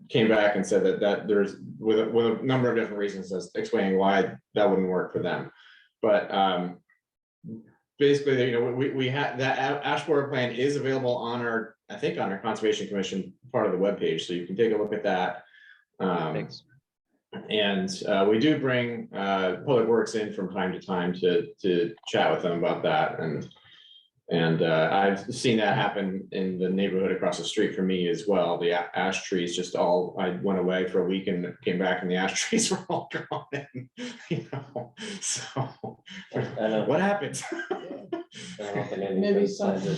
came back and said that there's with a number of different reasons as explaining why that wouldn't work for them. But basically, you know, we had that ash borer plan is available on our, I think, on our Conservation Commission part of the webpage, so you can take a look at that. Thanks. And we do bring Public Works in from time to time to chat with them about that. And I've seen that happen in the neighborhood across the street from me as well. The ash trees just all, I went away for a week and came back and the ash trees were all gone. And, you know, so what happened? Maybe something.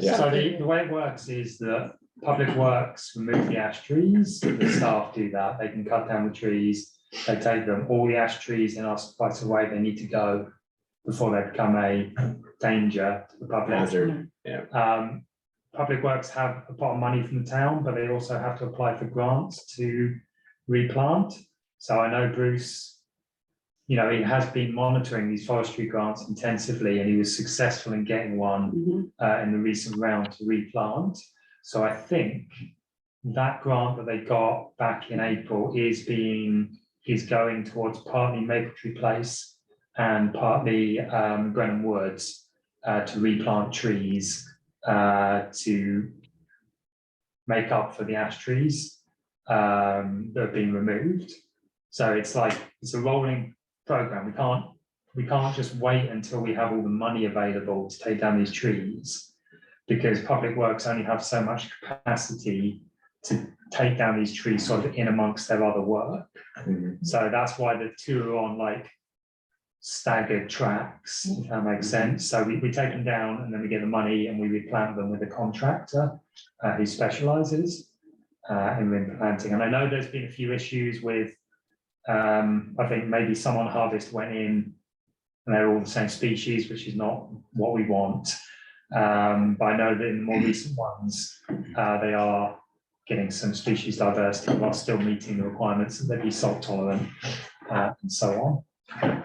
Yeah. So the way it works is that Public Works remove the ash trees, the staff do that, they can cut down the trees, they take them, all the ash trees in our right of way, they need to go before they become a danger to the public. Hazard, yeah. Public Works have a pot of money from the town, but they also have to apply for grants to replant. So I know Bruce, you know, he has been monitoring these forestry grants intensively, and he was successful in getting one in the recent round to replant. So I think that grant that they got back in April is going towards partly Maple Tree Place and partly Grenham Woods to replant trees to make up for the ash trees that have been removed. So it's like, it's a rolling program. We can't just wait until we have all the money available to take down these trees, because Public Works only have so much capacity to take down these trees sort of in amongst their other work. So that's why the two are on like staggered tracks, if that makes sense. So we take them down and then we get the money and we replant them with a contractor who specializes in replanting. And I know there's been a few issues with, I think maybe some on harvest went in and they're all the same species, which is not what we want. But I know that in the more recent ones, they are getting some species diversity while still meeting the requirements that they be salt tolerant and so on.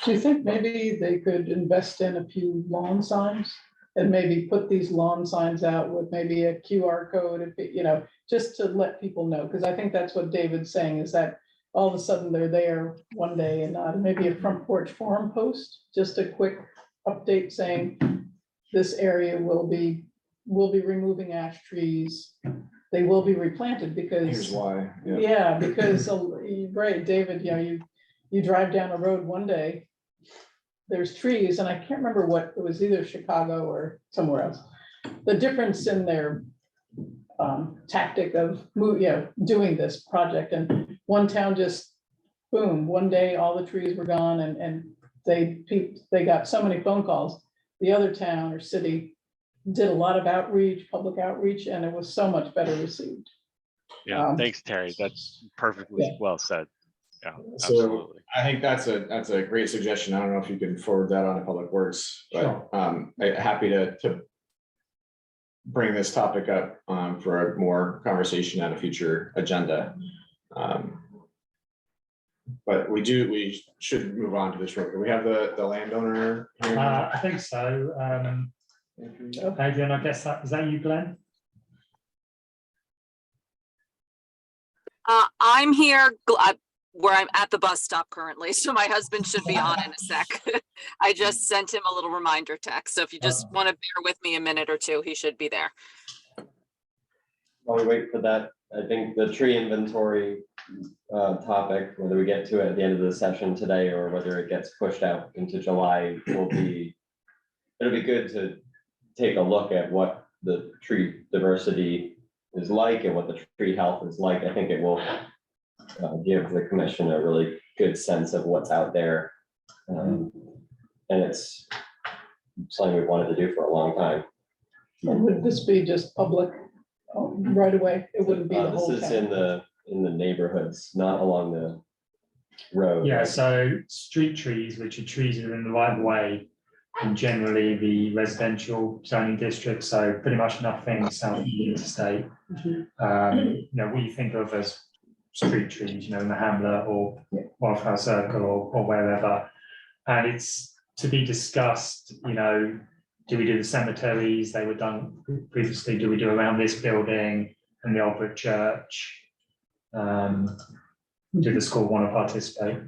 Do you think maybe they could invest in a few lawn signs and maybe put these lawn signs out with maybe a QR code, if it, you know, just to let people know? Because I think that's what David's saying, is that all of a sudden they're there one day and maybe a front porch forum post, just a quick update saying this area will be removing ash trees. They will be replanted because. Here's why. Yeah. Yeah, because, right, David, you drive down a road one day, there's trees, and I can't remember what, it was either Chicago or somewhere else. The difference in their tactic of doing this project, and one town just, boom, one day, all the trees were gone, and they got so many phone calls. The other town or city did a lot of outreach, public outreach, and it was so much better received. Yeah, thanks, Terry. That's perfectly Yeah. well said. Yeah, So absolutely. I think that's a great suggestion. I don't know if you can forward that on to Public Works, but happy to bring this topic up for a more conversation on a future agenda. But we should move on to this real quick. We have the landowner here. I think so. Adrian, I guess is that you, Glenn? I'm here where I'm at the bus stop currently, so my husband should be on in a sec. I just sent him a little reminder text, so if you just want to bear with me a minute or two, he should be there. While we wait for that, I think the tree inventory topic, whether we get to it at the end of the session today or whether it gets pushed out into July, it'll be good to take a look at what the tree diversity is like and what the tree health is like. I think it will give the commission a really good sense of what's out there. And it's something we've wanted to do for a long time. And would this be just public right away? It wouldn't be the whole This is town. in the neighborhoods, not along the road. Yeah, so street trees, which are trees within the right of way, and generally the residential zoning district, so pretty much nothing south of the interstate. What you think of as street trees, in the hamlet or Wildflower Circle or wherever. And it's to be discussed, do we do the cemeteries? They were done previously. Do we do around this building and the Old Brick Church? Do the school want to participate?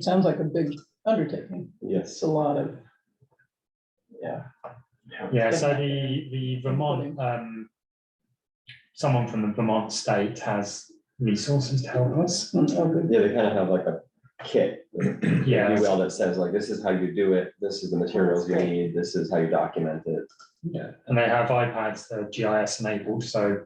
Sounds like a big undertaking. Yes. It's a lot of, Yeah, so the Vermont, someone from the Vermont state has resources to help us. Yeah, they kind of have like a kit, Yeah. if you will, that says like, this is how you do it, this is the materials you need, this is how you document it. Yeah, and they have iPads that are GIS enabled, so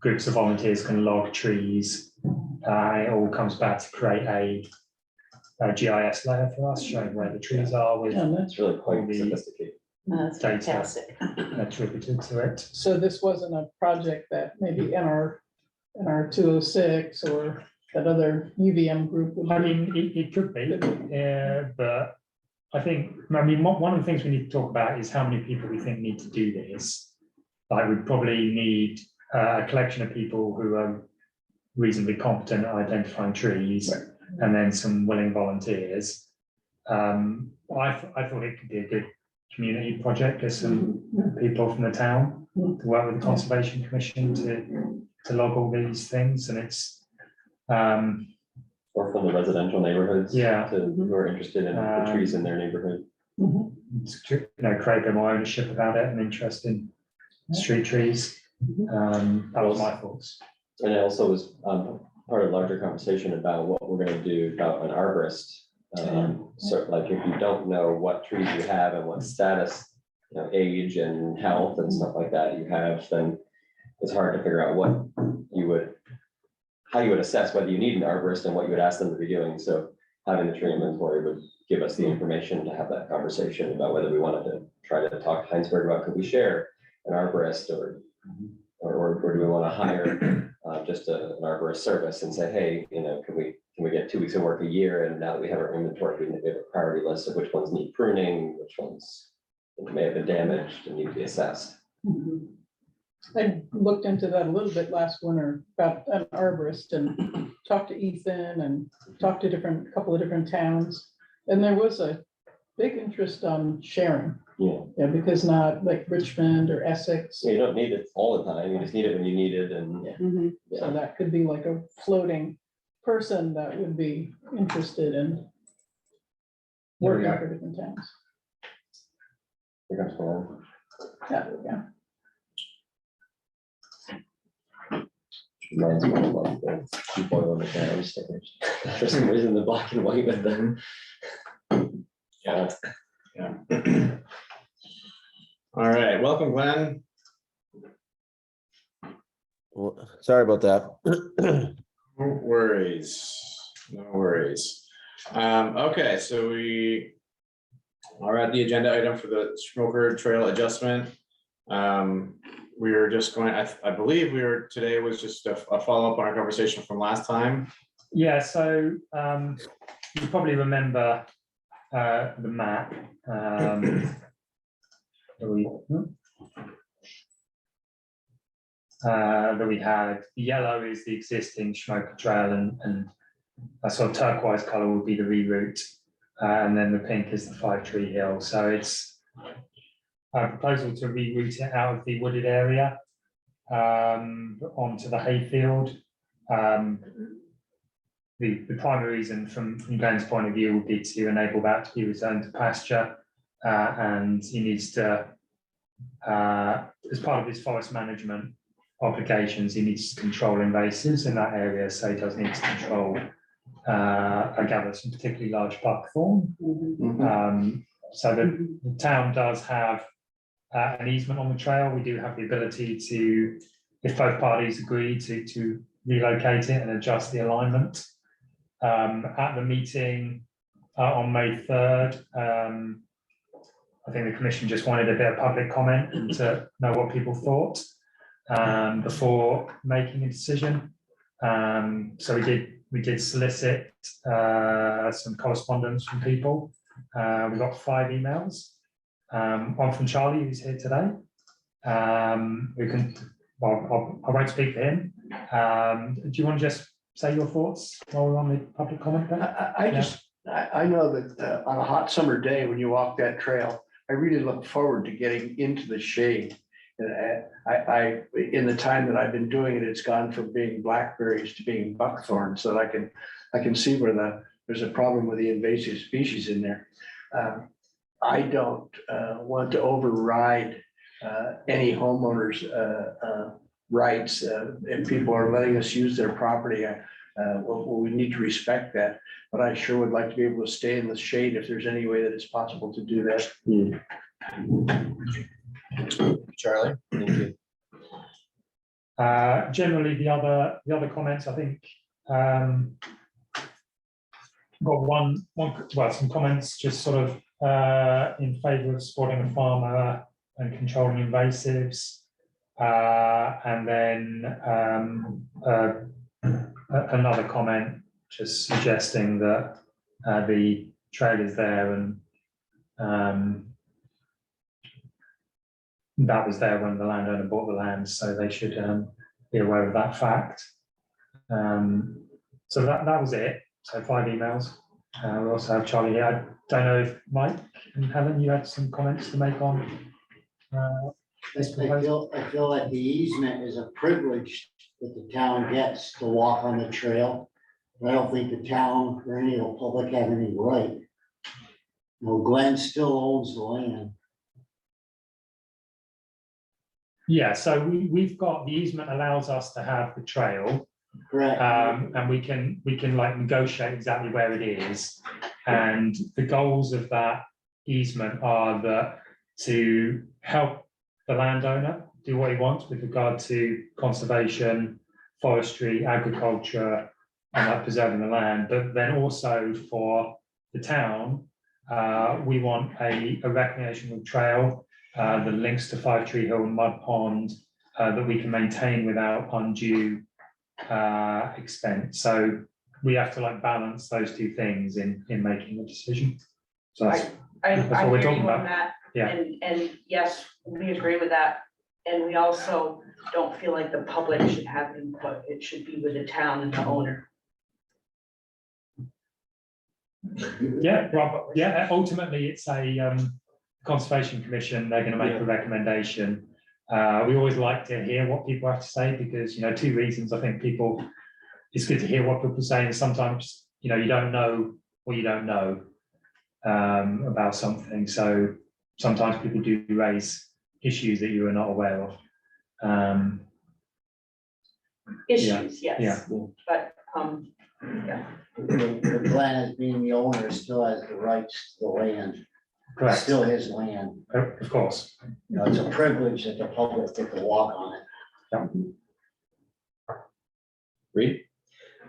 groups of volunteers can log trees. It all comes back to create a GIS layer for us, showing where the trees are with That's really quite the sophisticated. That's data fantastic. attributed to it. so this wasn't a project that maybe in our 206 or that other UVM group would. I mean, it could be, but I think, one of the things we need to talk about is how many people we think need to do this. Like, we probably need a collection of people who are reasonably competent at identifying trees, Right. and then some willing volunteers. I thought it could be a good community project. There's some people from the town to work with the Conservation Commission to log all these things, and it's Or from the residential neighborhoods. Yeah. Who are interested in the trees in their neighborhood. create a bit more ownership about it and interest in street trees. That was my thoughts. And it also was part of a larger conversation about what we're gonna do about an arborist. So like, if you don't know what trees you have and what status, age and health and stuff like that you have, then it's hard to figure out how you would assess whether you need an arborist and what you would ask them to be doing. So having the tree inventory would give us the information to have that conversation about whether we wanted to try to talk to Heinsberg about, could we share an arborist or do we want to hire just an arborist service and say, hey, can we get 2 weeks of work a year? And now that we have our inventory, we have a priority list of which ones need pruning, which ones may have been damaged and need to be assessed. I looked into that a little bit last winter about an arborist and talked to Ethan and talked to a couple of different towns. And there was a big interest on sharing. Yeah. Because not like Richmond or Essex. So you don't need it all the time. You just need it when you need it. And So that could be like a floating person that would be interested in working for different towns. Here comes Glenn. Yeah, yeah. Reminds me of the people on the ground stickers. For some reason, the black and white with them. Yeah. Yeah. All right, welcome, Glenn. Well, sorry about that. No worries, no worries. Okay, so we are at the agenda item for the smoker trail adjustment. We were just going, I believe today was just a follow-up on our conversation from last time. Yeah, so you probably remember the map. That we had. The yellow is the existing Smoker Trail, and a sort of turquoise color would be the reroute, and then the pink is the 5 Tree Hill. So it's a proposal to reroute it out of the wooded area onto the hayfield. The primary reason from Glenn's point of view would be to enable that to be returned to pasture, and he needs to, as part of his forest management obligations, he needs to control invasives in that area, so he does need to control, I gather, some particularly large buckthorn. So the town does have an easement on the trail. We do have the ability to, if both parties agree, to relocate it and adjust the alignment. At the meeting on May 3rd, I think the commission just wanted a bit of public comment and to know what people thought before making a decision. So we did solicit some correspondence from people. We got 5 emails. One from Charlie, who's here today. Well, I won't speak for him. Do you want to just say your thoughts while we're on the public comment? I know that on a hot summer day, when you walk that trail, I really look forward to getting into the shade. And I in the time that I've been doing it, it's gone from being blackberries to being buckthorn, so that I can see where there's a problem with the invasive species in there. I don't want to override any homeowners' rights. If people are letting us use their property, we need to respect that. But I sure would like to be able to stay in the shade if there's any way that it's possible to do that. Charlie, thank you. Generally, the other comments, I think, got some comments just sort of in favour of supporting the farmer and controlling invasives, and then another comment just suggesting that the trail is there and that was there when the landowner bought the land, so they should be aware of that fact. So that was it. So 5 emails. We also have Charlie here. I don't know if Mike and Helen, you had some comments to make on. I feel that the easement is a privilege that the town gets to walk on the trail. I don't think the town or any of the public have any right. Glenn still owns the land. Yeah, so we've got the easement allows us to have the trail. Correct. And we can like negotiate exactly where it is. And the goals of that easement are that to help the landowner do what he wants with regard to conservation, forestry, agriculture, and preserving the land, but then also for the town, we want a recreational trail that links to 5 Tree Hill and Mud Pond that we can maintain without undue expense. So we have to like balance those two things in making the decision. So that's what we're talking about. That. Yeah. And yes, we agree with that. And we also don't feel like the public should have input. It should be with the town and the owner. Yeah, well, yeah, ultimately it's a conservation commission. They're going to make a recommendation. We always like to hear what people have to say because, 2 reasons. I think it's good to hear what people say, and sometimes, you don't know what you don't know. about something. So sometimes people do raise issues that you are not aware of. Issues, Yeah. yes, but, yeah. The plan is being the owner still has the rights to the land. It's Correct. still his land. Of course. You know, it's a privilege that the public get to walk on it. Reed?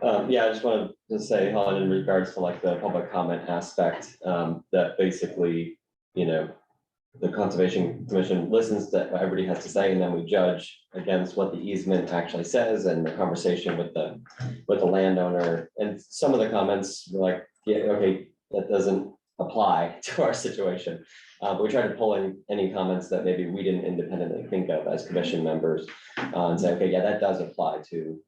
Yeah, I just wanted to say, Helen, in regards to like the public comment aspect, that basically, you know, the Conservation Commission listens to what everybody has to say, and then we judge against what the easement actually says and the conversation with the landowner. And some of the comments were like, yeah, okay, that doesn't apply to our situation. But we try to pull in any comments that maybe we didn't independently think of as commission members, and say, okay, yeah, that does apply to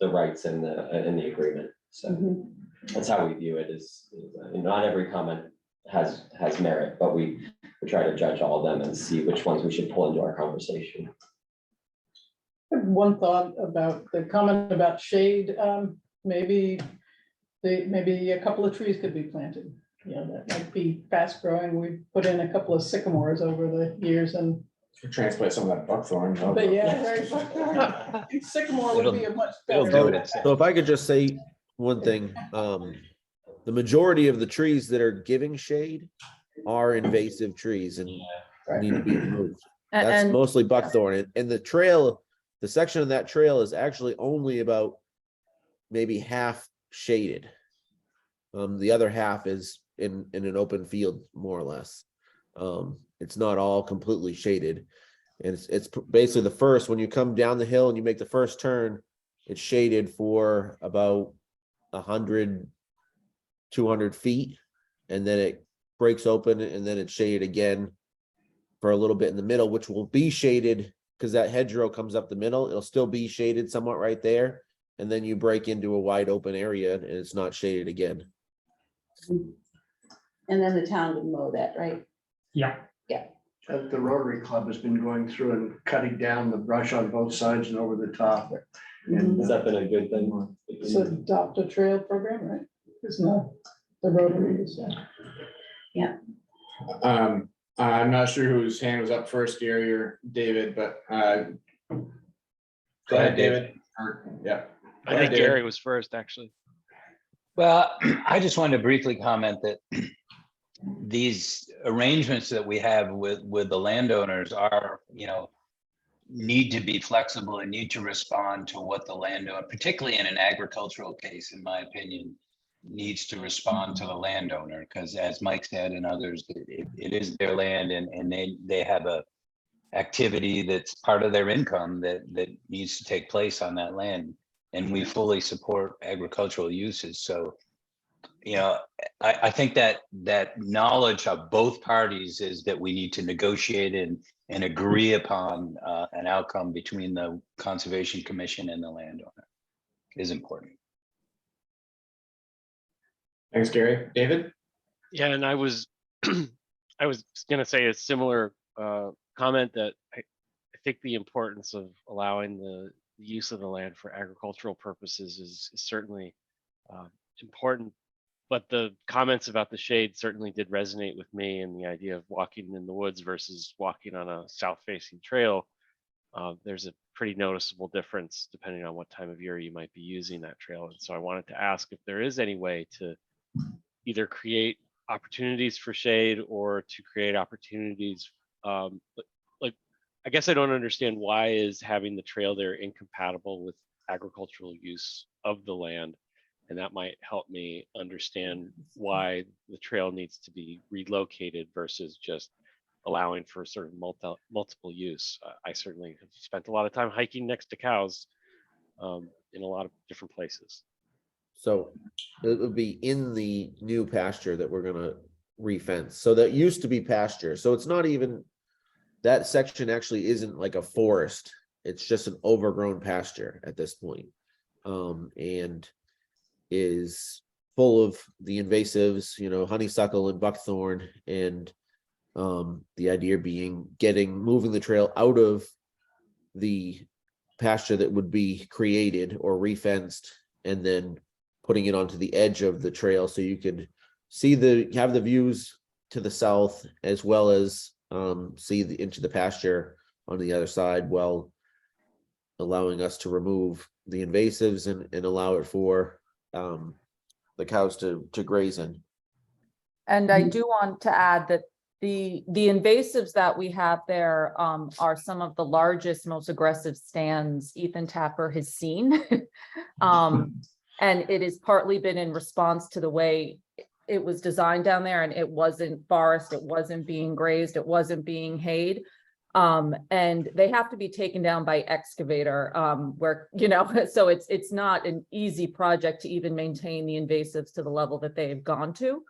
the rights in the agreement. So that's how we view it. Is not every comment has merit, but we try to judge all of them and see which ones we should pull into our conversation. I have one thought about the comment about shade. Maybe a couple of trees could be planted. You know, that might be fast growing. We put in a couple of sycamores over the years and. Transplant some of that buckthorn. But yeah, very buckthorn. Sycamore would be a much It'll better. do it itself. So if I could just say one thing, the majority of the trees that are giving shade are invasive trees and need to be removed. That's And mostly buckthorn, and the trail, the section of that trail is actually only about maybe half shaded. The other half is in an open field, more or less. It's not all completely shaded. And it's basically the first, when you come down the hill and you make the first turn, it's shaded for about 100, 200 feet. And then it breaks open and then it's shaded again for a little bit in the middle, which will be shaded because that hedgerow comes up the middle. It'll still be shaded somewhat right there. And then you break into a wide open area and it's not shaded again. and then the town would mow that, right? Yeah. The Rotary Club has been going through and cutting down the brush on both sides and over the top. Has that been a good thing? It's an adopt a trail program, right? It's not the Rotary is. I'm not sure whose hand was up first, Gary or David, but go ahead, David. Yeah. I think Gary was first, actually. Well, I just wanted to briefly comment that these arrangements that we have with the landowners are, need to be flexible and need to respond to what the landowner, particularly in an agricultural case, in my opinion, needs to respond to the landowner, because as Mike said and others, it is their land and they have a activity that's part of their income that needs to take place on that land. And we fully support agricultural uses. So, I think that knowledge of both parties is that we need to negotiate and agree upon an outcome between the Conservation Commission and the landowner is important. Thanks, Gary. David? Yeah, and I was I was gonna say a similar comment that I think the importance of allowing the use of the land for agricultural purposes is certainly important. But the comments about the shade certainly did resonate with me, and the idea of walking in the woods versus walking on a south-facing trail. There's a pretty noticeable difference depending on what time of year you might be using that trail. And so I wanted to ask if there is any way to either create opportunities for shade or to create opportunities. Like, I guess I don't understand why is having the trail there incompatible with agricultural use of the land. And that might help me understand why the trail needs to be relocated versus just allowing for sort of multiple use. I certainly have spent a lot of time hiking next to cows in a lot of different places. So it would be in the new pasture that we're gonna refence. So that used to be pasture. So it's not even, that section actually isn't like a forest. It's just an overgrown pasture at this point. And is full of the invasives, honeysuckle and buckthorn, and the idea being moving the trail out of the pasture that would be created or refenced, and then putting it onto the edge of the trail so you could have the views to the south as well as see into the pasture on the other side, while allowing us to remove the invasives and allow it for the cows to graze in. And I do want to add that the invasives that we have there are some of the largest, most aggressive stands Ethan Tapper has seen. And it has partly been in response to the way it was designed down there, and it wasn't forest, it wasn't being grazed, it wasn't being hayed. And they have to be taken down by excavator, where, you know, so it's not an easy project to even maintain the invasives to the level that they have gone to.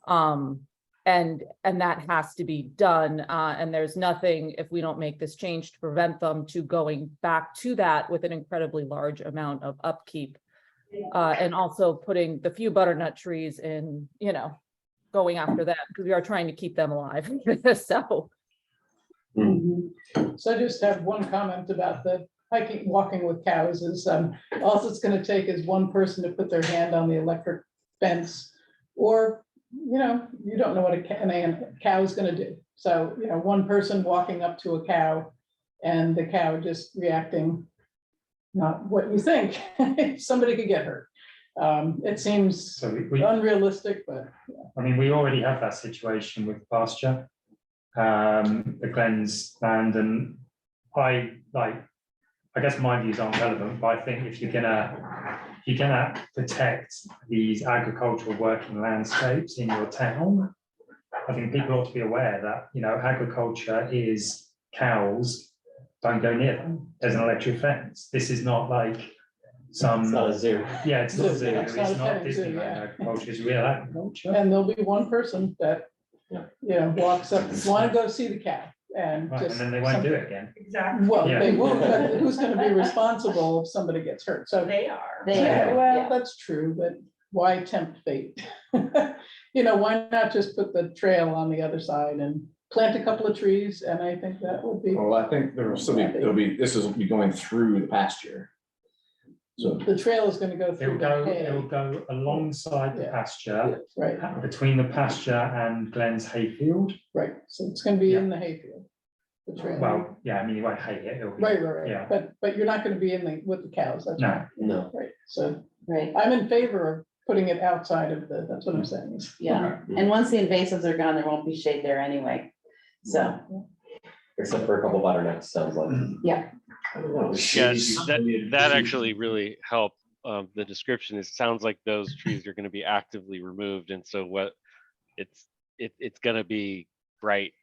And that has to be done. And there's nothing, if we don't make this change, to prevent them to going back to that with an incredibly large amount of upkeep. And also putting the few butternut trees in, you know, going after them, because we are trying to keep them alive. So. So I just have one comment about the hiking, walking with cows is, all it's gonna take is one person to put their hand on the electric fence, or, you know, you don't know what a cow is gonna do. So, you know, one person walking up to a cow and the cow just reacting, not what you think, somebody could get hurt. It seems unrealistic, but. Yeah. I mean, we already have that situation with pasture, the Glens land, and I guess my views aren't relevant, but I think if you're gonna protect these agricultural working landscapes in your town, I think people ought to be aware that, you know, agriculture is cows, don't go near them. There's an electric fence. This is not like some. It's not a zoo. Yeah, it's not a zoo. It's It's not not a petting zoo, Disneyland yeah. agriculture. It's real agriculture. And there'll be one person that, you know, walks up, want to go see the cow, and Right, just. and then they won't do it again. Exactly. Well, Yeah. they will, but who's gonna be responsible if somebody gets hurt? So. They are. Yeah, Yeah. well, that's true, but why tempt fate? You know, why not just put the trail on the other side and plant a couple of trees, and I think that would be. Well, I think there will still be, this will be going through the pasture. So The trail is gonna go through the hay. It will go alongside the Yeah. pasture, Right, between the pasture and Glenn's hayfield. right, so it's gonna be in the hayfield. The trail. Well, yeah, I mean, you won't hay it. It'll be, Right, yeah. but you're not gonna be in with the cows, that's No. right. No. Right, so Right, I'm in favor of putting it outside of that's what I'm saying. yeah. And once the invasives are gone, there won't be shade there anyway. So, Except for a couple butternuts, sounds like. yeah. Yes, that actually really helped. The description, it sounds like those trees are going to be actively removed, and so what it's going to be bright,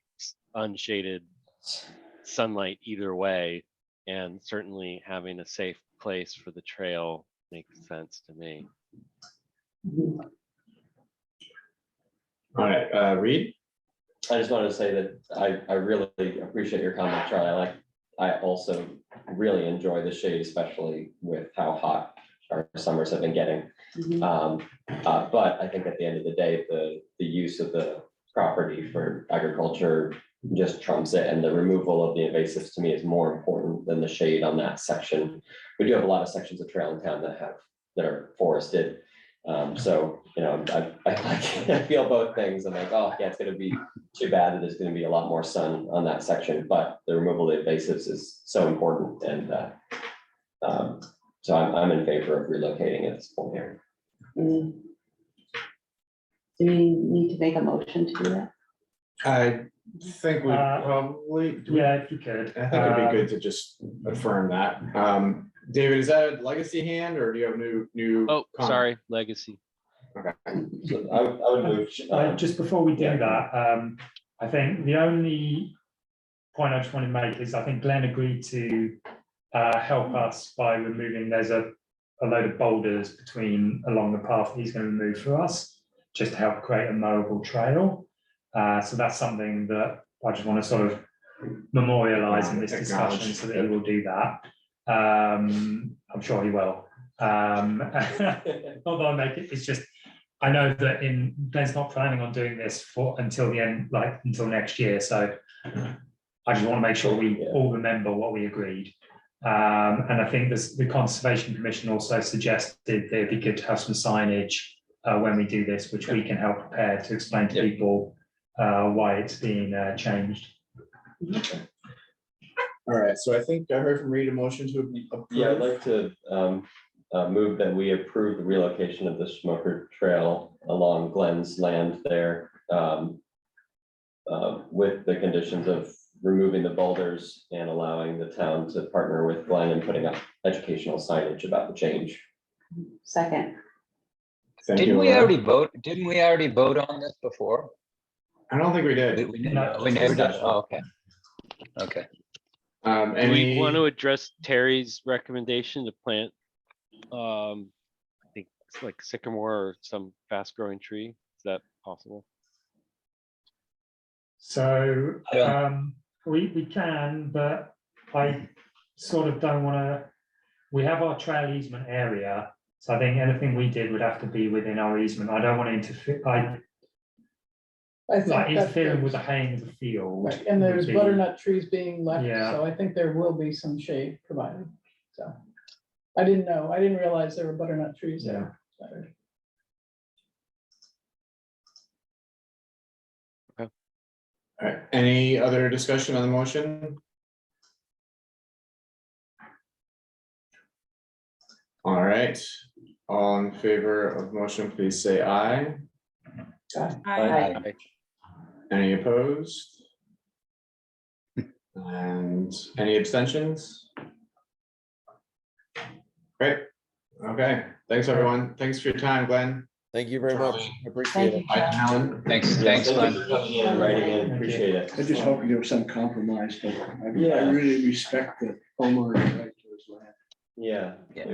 unshaded sunlight either way, and certainly having a safe place for the trail makes sense to me. all right, Reed. I just wanted to say that I really appreciate your comment, Charlie. I also really enjoy the shade, especially with how hot our summers have been getting. But I think at the end of the day, the use of the property for agriculture just trumps it, and the removal of the invasives to me is more important than the shade on that section. We do have a lot of sections of trail in town that are forested. So, you know, I feel both things. I'm like, oh, yeah, it's gonna be too bad that there's gonna be a lot more sun on that section, but the removal of the invasives is so important, and so I'm in favor of relocating at this point here. Do we need to make a motion to do that? I think we probably. Yeah, if you could. I think it'd be good to just affirm that. David, is that a legacy hand, or do you have new? Oh, comment? sorry, legacy. Okay. So I would move. Just before we do that, I think the only point I just want to make is I think Glenn agreed to help us by removing, there's a load of boulders along the path he's going to remove for us, just to help create a mowable trail. So that's something that I just want to sort of memorialize in this discussion, so that he will do that. I'm sure he will. Not that I make it, it's just, I know that Glenn's not planning on doing this until the end, like until next year. So I just want to make sure we all remember what we agreed. And I think the Conservation Commission also suggested that it'd be good to have some signage when we do this, which we can help prepare to explain to people why it's being changed. All right, so I think I heard from Reed a motion to approve. Yeah, I'd like to move that we approve the relocation of the Schmucker Trail along Glenn's land there. With the conditions of removing the boulders and allowing the town to partner with Glenn and putting up educational signage about the change. Second. Thank Didn't you, we Laura. already vote? Didn't we already vote on this before? I don't think we did. We No, never did. discussion. Oh, okay. Okay. Do we want to Any, address Terry's recommendation to plant, I think it's like sycamore or some fast growing tree? Is that possible? So Yeah. we can, but I sort of don't want to. We have our trail easement area, so I think anything we did would have to be within our easement. I don't want to interfere. I think Like that's interfering good. with the haying of the field. Right, and there's would be- butternut trees being left, Yeah. so I think there will be some shade provided, so. I didn't know, I didn't realize there were butternut trees there. all right, any other discussion on the motion? All right, all in favor of motion, please say aye. I, Any opposed? And any abstentions? Great, okay, thanks, everyone. Thanks for your time, Glenn. Thank you very much. Charlie. Appreciate Thank it. you. Bye, Alan. Thanks, Yeah, thanks, thank Glenn. you for coming in and writing in, appreciate it. I just hope there was some compromise, but I Yeah. really respect the homeowner's right to his land. Yeah, Yeah.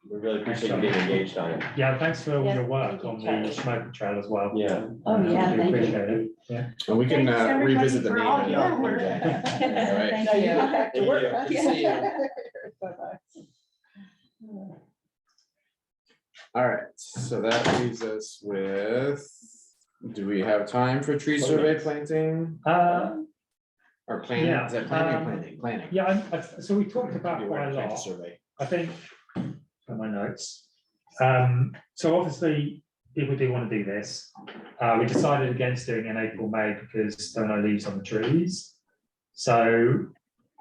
we really appreciate you getting engaged on it. Yeah, thanks for all Yeah, your work thank you, on the Charlie. smoker trail as well. Yeah. Oh, yeah, We thank you. appreciate it. Yeah. And we can Thanks, everybody, revisit the for name. all and- your work. All right. Thank Now you you. get back to Thank work. you. huh? Good to see Bye-bye. All right, so that leaves us with, do we have time for tree survey planting? Or planning, Yeah, is that planning or planting? Planning. Yeah, so we talked about You quite want a to plant a lot. survey. I think, for my notes. So obviously, people do want to do this. We decided against doing it in April, May, because there are no leaves on the trees. So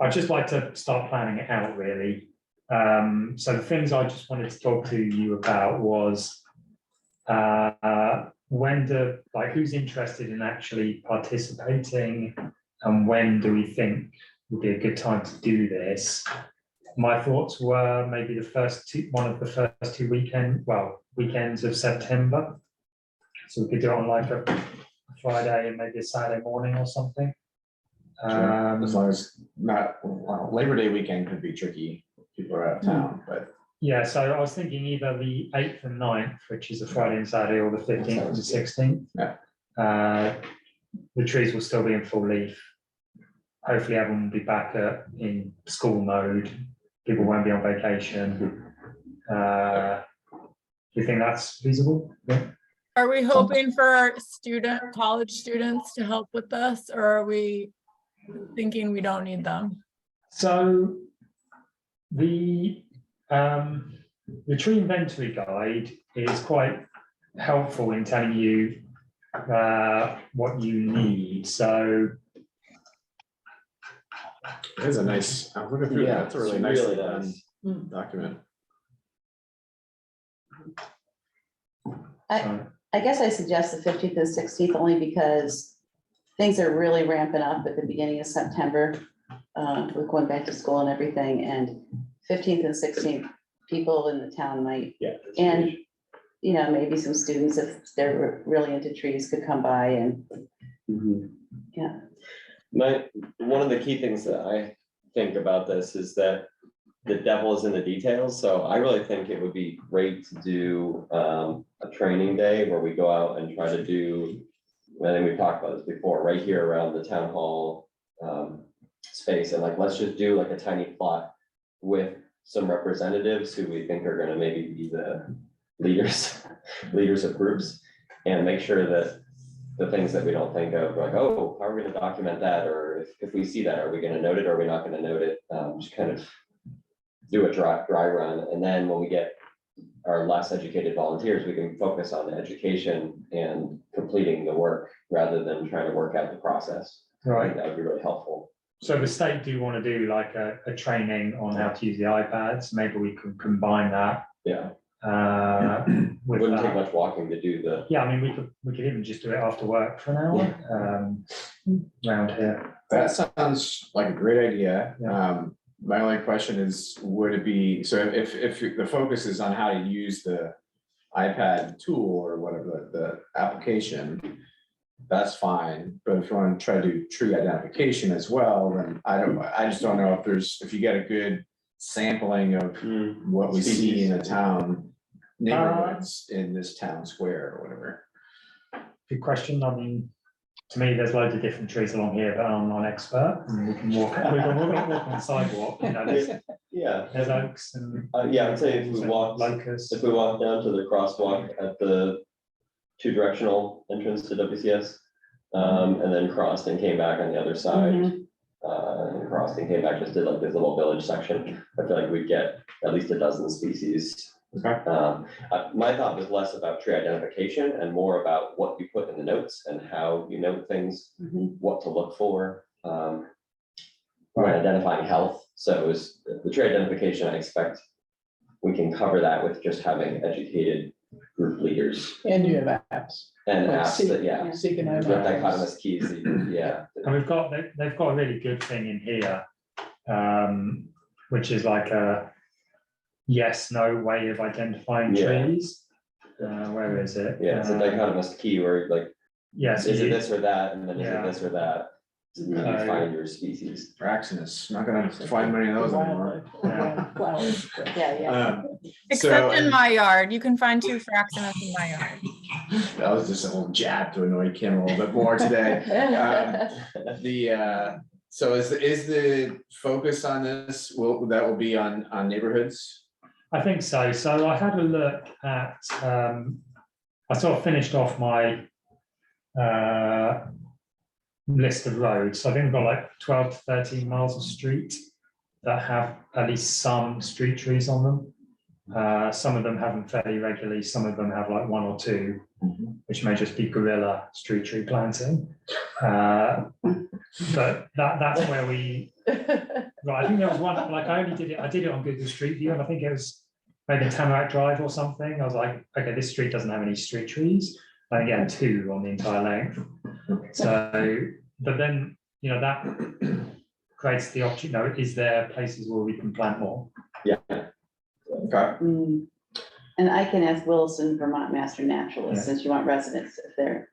I'd just like to start planning it out, really. So the things I just wanted to talk to you about was who's interested in actually participating, and when do we think would be a good time to do this? My thoughts were maybe one of the first two weekends of September. So we could do it on like a Friday and maybe a Saturday morning or something. As long as not, well, Labor Day weekend could be tricky. People are out of town, but Yeah, so I was thinking either the 8th and 9th, which is a Friday and Saturday, or the 15th and 16th. Yeah. The trees will still be in full leaf. Hopefully everyone will be back in school mode. People won't be on vacation. Do you think that's feasible? Yeah. are we hoping for our college students to help with this, or are we thinking we don't need them? So the tree inventory guide is quite helpful in telling you what you need. So it is a nice, I'm looking through, Yeah, that's a really it's nice really done nice. document. I guess I suggest the 15th and 16th only because things are really ramping up at the beginning of September. With going back to school and everything, and 15th and 16th, people in the town might, Yeah. and you know, maybe some students, if they're really into trees, could come by and, yeah. One of the key things that I think about this is that the devil is in the details, so I really think it would be great to do a training day where we go out and try to do, I think we've talked about this before, right here around the town hall space, and like, let's just do like a tiny plot with some representatives who we think are gonna maybe be the leaders of groups, and make sure that the things that we don't think of, like, oh, how are we gonna document that? Or if we see that, are we gonna note it or are we not gonna note it? Just kind of do a dry run. And then when we get our less educated volunteers, we can focus on the education and completing the work rather than trying to work out the process. I Right. think that would be really helpful. So the state do want to do like a training on how to use the iPads. Maybe we could combine that. Yeah. It Wouldn't take much walking to do the. Yeah, I mean, we could even just do it after work for an hour, around here. That sounds like a great idea. Yeah. My only question is, would it be, so if the focus is on how to use the iPad tool or whatever, the application, that's fine, but if you want to try to do tree identification as well, then I just don't know if you get a good sampling of what we see in a town, neighborhoods in this town square or whatever. Good question. I mean, to me, there's loads of different trees along here, but I'm not an expert. And we can walk on the sidewalk, you know, there's oaks and. Yeah, I'd say if we walk down to the crosswalk at the 2-directional entrance to WCS, and then crossed and came back on the other side. And crossed and came back, just did like this little village section. I feel like we'd get at least a dozen species. Okay. My thought was less about tree identification and more about what you put in the notes and how you note things, what to look for, when identifying health. So it was the tree identification, I expect we can cover that with just having educated group leaders. And you have apps. And Like apps that, Seek and with dichotomous keys, yeah. And they've got a really good thing in here, which is like a yes, no way of identifying trees. Where is it? Yeah, it's a dichotomous key where like, yes, is it this or that, and then is it this or that? You So- find your species. Fraxinus, not gonna find many of those anymore. Flowers. Yeah. Except in my yard, you can find 2 Fraxinus in my yard. That was just a little jab to annoy Kim a little bit more today. So is the focus on this, that will be on neighborhoods? I think so. So I had a look at, I sort of finished off my list of roads. So I think we've got like 12 to 13 miles of street that have at least some street trees on them. Some of them have them fairly regularly. Some of them have like 1 or 2, which may just be guerrilla street tree planting. But that's where we, right, I think there was one, like I did it on Google Street View, and I think it was maybe Tamarack Drive or something. I was like, okay, this street doesn't have any street trees. I think it had 2 on the entire length. So, but then, you know, that creates the option, you know, is there places where we can plant more? Yeah. Okay. And I can ask Williston, Vermont Master Naturalist, since you want residents, if they're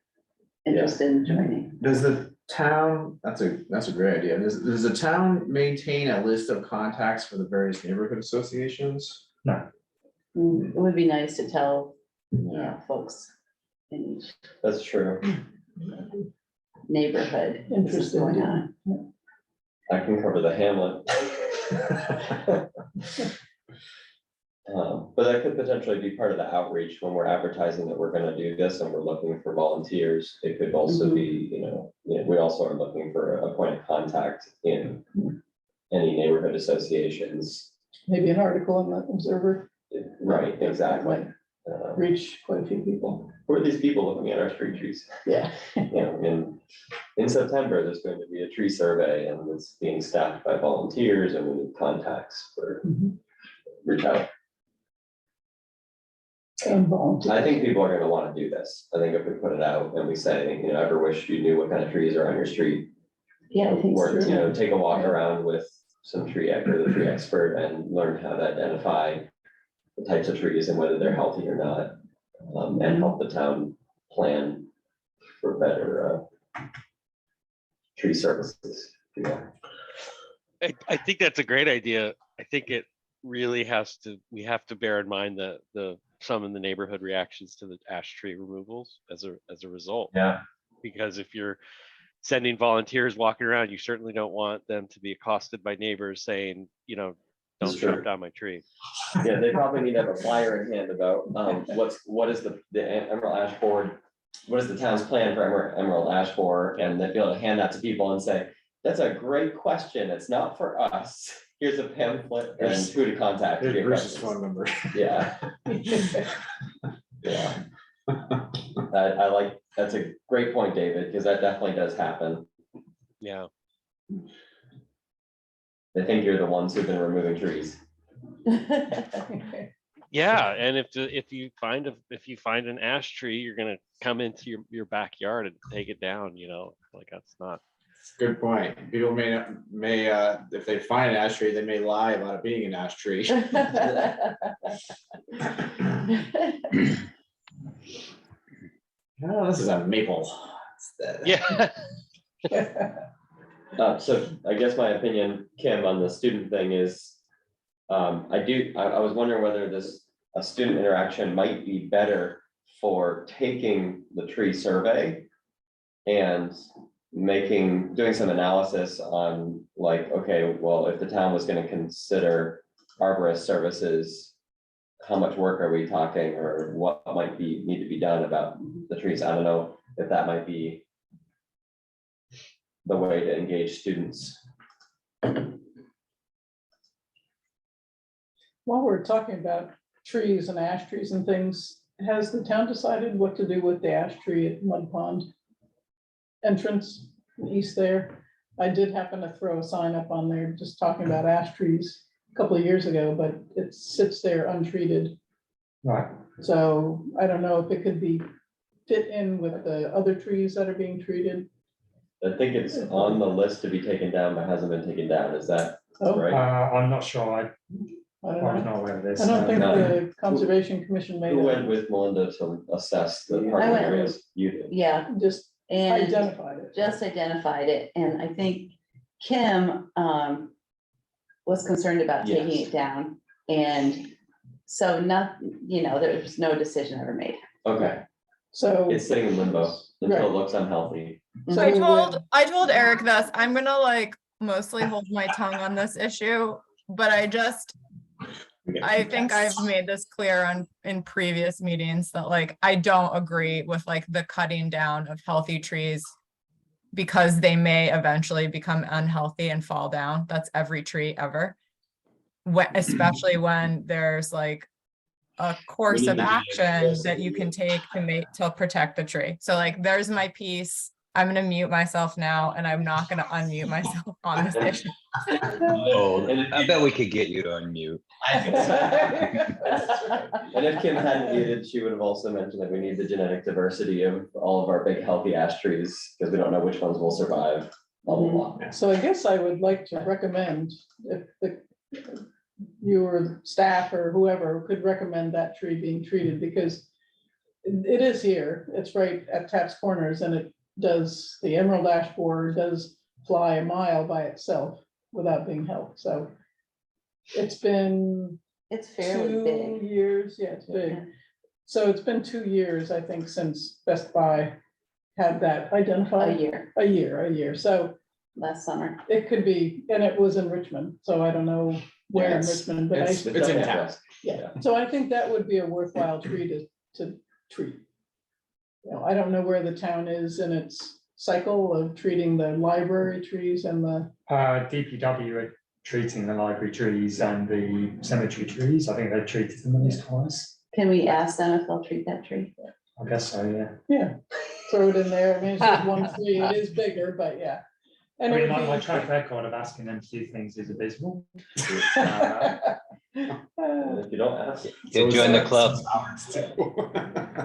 interested in joining. Does the town, that's a great idea. Does the town maintain a list of contacts for the various neighborhood associations? No. It would be nice to tell, folks in each That's true. neighborhood this is going on. I can cover the hamlet. But that could potentially be part of the outreach when we're advertising that we're gonna do this and we're looking for volunteers. It could also be, you know, we also are looking for a point of contact in any neighborhood associations. Maybe an article in the Observer. Right, exactly. Reach quite a few people. Who are these people looking at our street trees? Yeah. You know, in September, there's going to be a tree survey and it's being staffed by volunteers and we need contacts for reach out. I think people are gonna wanna do this. I think if we put it out and we say, you know, ever wish you knew what kind of trees are on your street? Yeah, I think Or, so. you know, take a walk around with some tree expert and learn how to identify the types of trees and whether they're healthy or not. And help the town plan for better tree services. Yeah. I think that's a great idea. I think it really we have to bear in mind the some in the neighborhood reactions to the ash tree removals as a result. Yeah. Because if you're sending volunteers walking around, you certainly don't want them to be accosted by neighbors saying, you know, don't chop down my tree. Yeah, they probably need to have a flyer in hand about what is the emerald ash board, what is the town's plan for emerald ash borer, and they'd be able to hand that to people and say, that's a great question. It's not for us. here's a pamphlet and who to contact. if you Here's have Bruce's questions. phone number. Yeah. Yeah. I like, that's a great point, David, because that definitely does happen. Yeah. They think you're the ones who've been removing trees. Yeah, and if you find an ash tree, you're gonna come into your backyard and take it down, like that's not. Good point. People may if they find an ash tree, they may lie about it being an ash tree. Oh, this is a maple. Yeah. So I guess my opinion, Kim, on the student thing is, I was wondering whether a student interaction might be better for taking the tree survey and doing some analysis on like, okay, well, if the town was gonna consider arborist services, how much work are we talking, or what might need to be done about the trees? I don't know if that might be the way to engage students. While we're talking about trees and ash trees and things, has the town decided what to do with the ash tree at Mud Pond entrance east there? I did happen to throw a sign up on there just talking about ash trees a couple of years ago, but it sits there untreated. Right. So I don't know if it could be fit in with the other trees that are being treated. I think it's on the list to be taken down, but hasn't been taken down. Is that Oh. right? I'm not sure. I don't I'm know. not aware of this. I don't think no. the Conservation Commission made Who it, went with Melinda to assess the I parking went. areas? You did. Yeah, just and identified it. just identified it, and I think Kim was concerned about taking Yes. it down, and so there was no decision ever made. Okay, So. it's sitting in limbo until Right. it looks unhealthy. So I told Eric this, I'm gonna like mostly hold my tongue on this issue, but I think I've made this clear in previous meetings that like, I don't agree with like the cutting down of healthy trees because they may eventually become unhealthy and fall down. That's every tree ever. Especially when there's like a course need of the action that you diversity. can take to protect the tree. So like, there's my piece. I'm gonna mute myself now and I'm not gonna unmute myself on this issue. Oh, I bet we could get you to unmute. I think so. And if Kim hadn't muted, she would have also mentioned that we need the genetic diversity of all of our big healthy ash trees, because we don't know which ones will survive, blah, blah, blah. So I guess I would like to recommend if you or staff or whoever could recommend that tree being treated, because it is here, it's right at Taps Corners, and it does, the emerald ash borer does fly a mile by itself without being helped, so it's been It's fairly 2 big. years, yeah, it's big. So it's been 2 years, I think, since Best Buy had that A identified. year, A year, so last summer. it could be, and it was in Richmond, so I don't know where in It's- Richmond, but It's It's in okay. town. yeah, so I think that would be a worthwhile tree to treat. I don't know where the town is in its cycle of treating the library trees and the, DPW are treating the library trees and the cemetery trees. I think they've treated them at least twice. Can we ask them if they'll treat that tree? I guess so, yeah. yeah, throw it in there. I mean, it's just one tree, it is bigger, but yeah. I And it mean, would my be. track record of asking them to do things is abysmal. And if you don't ask, Yeah, join the club.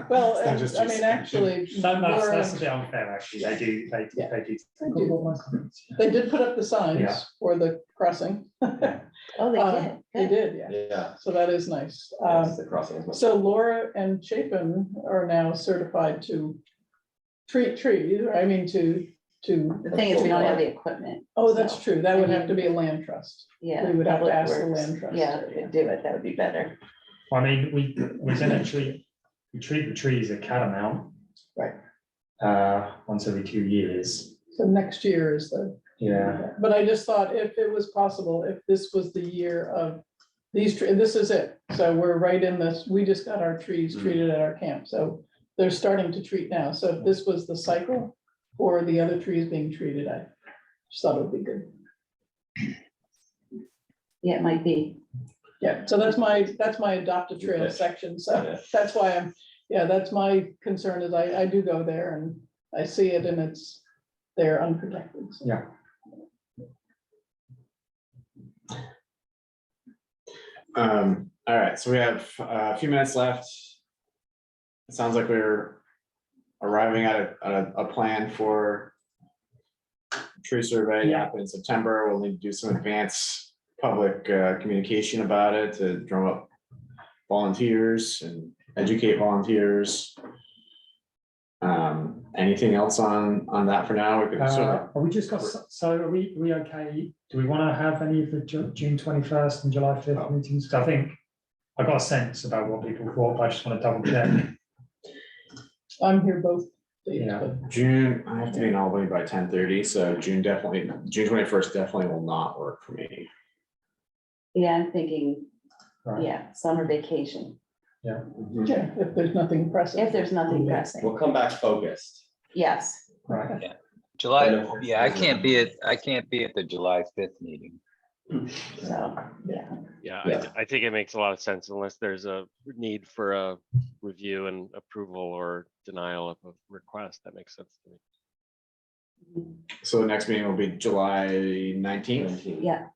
Well, It's not just I you. mean, actually. That's Laura- a bit unfair, actually. They do. Yeah. They do. They do. They did put up the signs Yeah. for the crossing. Oh, they did. They Good. did, yeah, yeah, so that is nice. yes, the crossing is much. So Laura and Chapin are now certified to treat trees, I mean, to. The thing is, we don't have the equipment. Oh, that's so, true, that I would have mean- to be a land trust. Yeah. We would have to Public ask the Works. land trust. Yeah, if they could do it, that would be better. I mean, we can treat the trees at Catamount. Right. Once every 2 years. So next year is the. Yeah. But I just thought if it was possible, if this was the year of these, this is it. So we're right in this, we just got our trees treated at our camp, so they're starting to treat now. So if this was the cycle for the other trees being treated, I just thought it would be good. Yeah, it might be. Yeah, so that's my adopt a trail section, so that's why that's my concern is I do go there and I see it and it's there unprotected. So. Yeah. All right, so we have a few minutes left. It sounds like we're arriving at a plan for tree survey to happen in September. We'll need to do some advanced public communication about it to drum up volunteers and educate volunteers. Anything else on that for now? We could Are we just got, so are we okay? Do we want to have any of the June 21st and July 5th meetings? 'Cause I think I got a sense about what people thought, but I just want to double check. I'm here both days, Yeah. but June, I have to be in Albany by 10:30, so June 21st definitely will not work for me. Yeah, I'm thinking, Right. yeah, summer vacation, yeah, if there's nothing pressing. if there's nothing pressing. We'll come back focused. Yes, Right. July, And if- yeah, I can't be at the July 5th meeting. so, yeah. Yeah, I think it makes a lot of sense unless there's a need for a review and approval or denial of a request. That makes sense to me. So the next meeting will be July 19th. Yeah.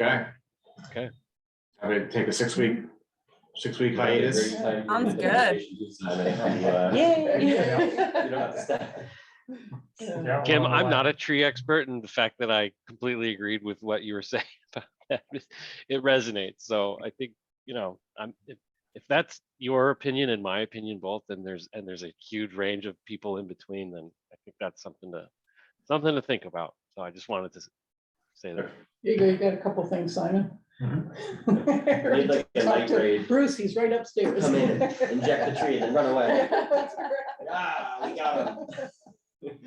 Okay. Okay. I would take a 6-week hiatus. Sounds good. Yay. You don't have to stay. Yeah, Kim, well, I'm not a tree expert, and the fact that I completely agreed with what you were saying about that, it resonates. So I think, if that's your opinion and my opinion both, then there's a huge range of people in between, then I think that's something to think about. So I just wanted to say that. You got a couple things, Simon. Need like a Talk night to raid. Bruce, he's right upstairs. Come in, inject the tree, then run away. Yeah, that's correct. Ah, we got him.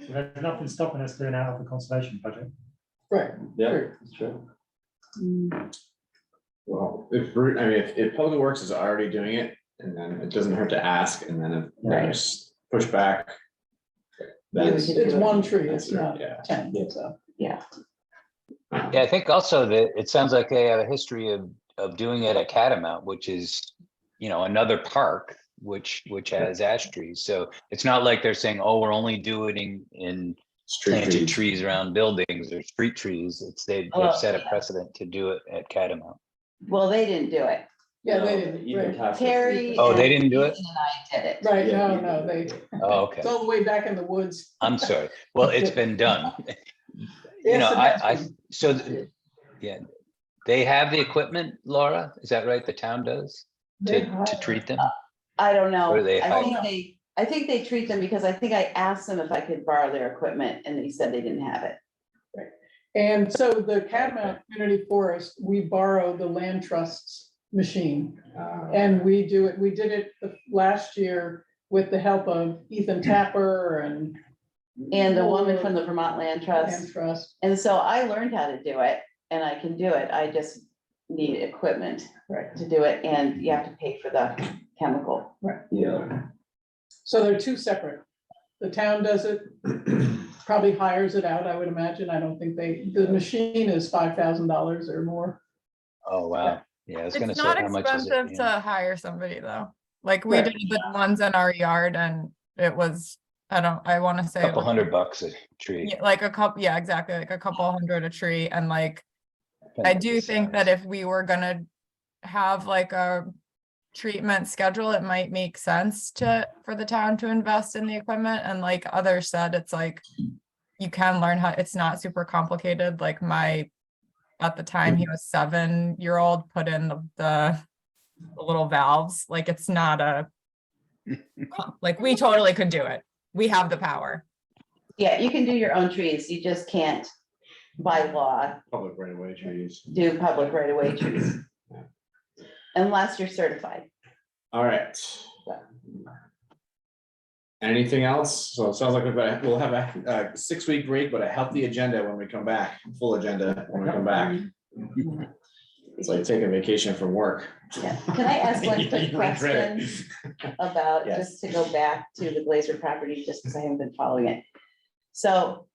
There's nothing stopping us doing out of the conservation budget. Right. Yeah, it's true. Well, if Public Works is already doing it, and then it doesn't hurt to ask, and then if there's pushback. Then It's one tree, it's not yeah. 10, so. Yeah. Yeah, I think also that it sounds like they have a history of doing it at Catamount, which is, another park, which has ash trees. So it's not like they're saying, oh, we're only doing in planted trees around buildings or street trees. They've set a precedent to do it at Catamount. Well, they didn't do it. Yeah, they No, didn't. even Right, Tasha- Terry. Oh, they and didn't do it? Ethan and I did it. right, Yeah, no, they, Oh, okay. it's all the way back in the woods. I'm sorry. Well, it's been done. Yes, it has been. Yeah, they have the equipment, Laura, is that right? The town does to treat them? I don't know. Or do they I think they treat them because I think I asked them if I could borrow their equipment and they said they didn't have it. And so the Catamount Community Forest, we borrow the land trust's machine. And we did it last year with the help of Ethan Tapper and The woman from the Vermont Land Trust. Land Trust. And so I learned how to do it and I can do it. I just need equipment to do it and you have to pay for the chemical. Yeah. So they're two separate. The town does it, probably hires it out, I would imagine. I don't think the machine is $5,000 or more. Oh, wow. Yeah, I was gonna It's say, not how much is it? expensive to hire somebody though. Like we Right. did the ones in our yard and it was, I want to say. Couple $100 a tree. Yeah, like a couple, yeah, exactly, like a couple hundred a tree, and like, I Depends on do the think size. that if we were gonna have like a treatment schedule, it might make sense for the town to invest in the equipment, and like others said, it's like, you can learn how, it's not super complicated, like at the time, he was 7-year-old, put in the little valves, like it's not like, we totally could do it. We have the power. Yeah, you can do your own trees. You just can't by law Public right of way trees. do public right of way trees. Unless you're certified. All right. Anything else? So it sounds like we'll have a 6-week break, but a healthy agenda when we come back, full agenda when we come back. It's like taking a vacation from work. Yeah. Can I ask one quick You regret question it. about, Yes. just to go back to the Glazer property, just because I haven't been following it. So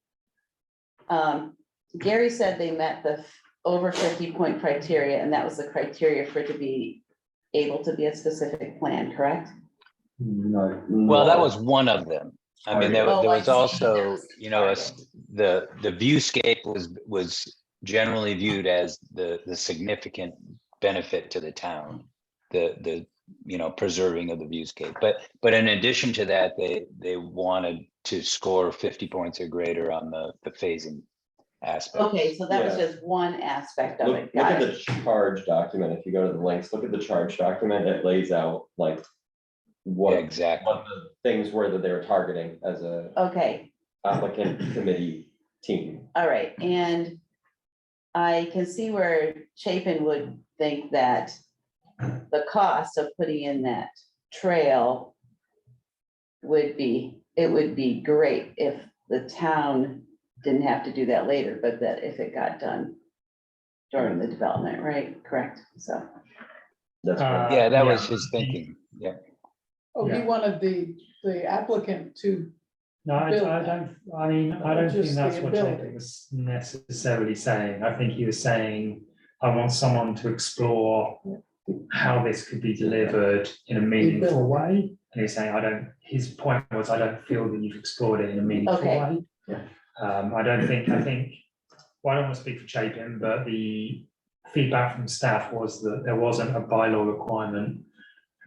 Gary said they met the over 50-point criteria, and that was the criteria for it to be able to be a specific plan, correct? No. Well, that was one of them. I mean, there Oh, there I was see. also, you know, the viewscape was generally viewed as the significant benefit to the town, the you know, preserving of the viewscape. But in addition to that, they wanted to score 50 points or greater on the phasing aspect. Okay, so that was Yeah. just one aspect of Look, it. look Got at it. the charge document. If you go to the links, look at the charge document. It lays out like what, Yeah, exactly. what the things were that they were targeting as a Okay, applicant committee team. all right, and I can see where Chapin would think that the cost of putting in that trail would be, it would be great if the town didn't have to do that later, but that if it got done during the development, right? Correct, so. That's right. Yeah, that was his thinking. Yeah. Oh, he Yeah. wanted the applicant to, No, I Bill. don't, I mean, I don't think Just that's the what ability. Chapin was necessarily saying. I think he was saying, I want someone to explore how this could be delivered in a meaningful way. And he's saying, his point was, I don't feel that you've explored it in a meaningful Okay. way. I think, well, I don't want to speak for Chapin, but the feedback from staff was that there wasn't a bylaw requirement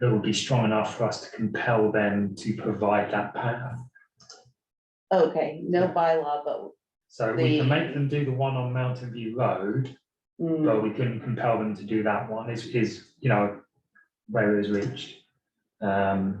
that would be strong enough for us to compel them to provide that path. Okay, no bylaw, but. So we can make The- them do the one on Mountain View Road, mm, but we couldn't compel them to do that one, is, you know, where it was reached.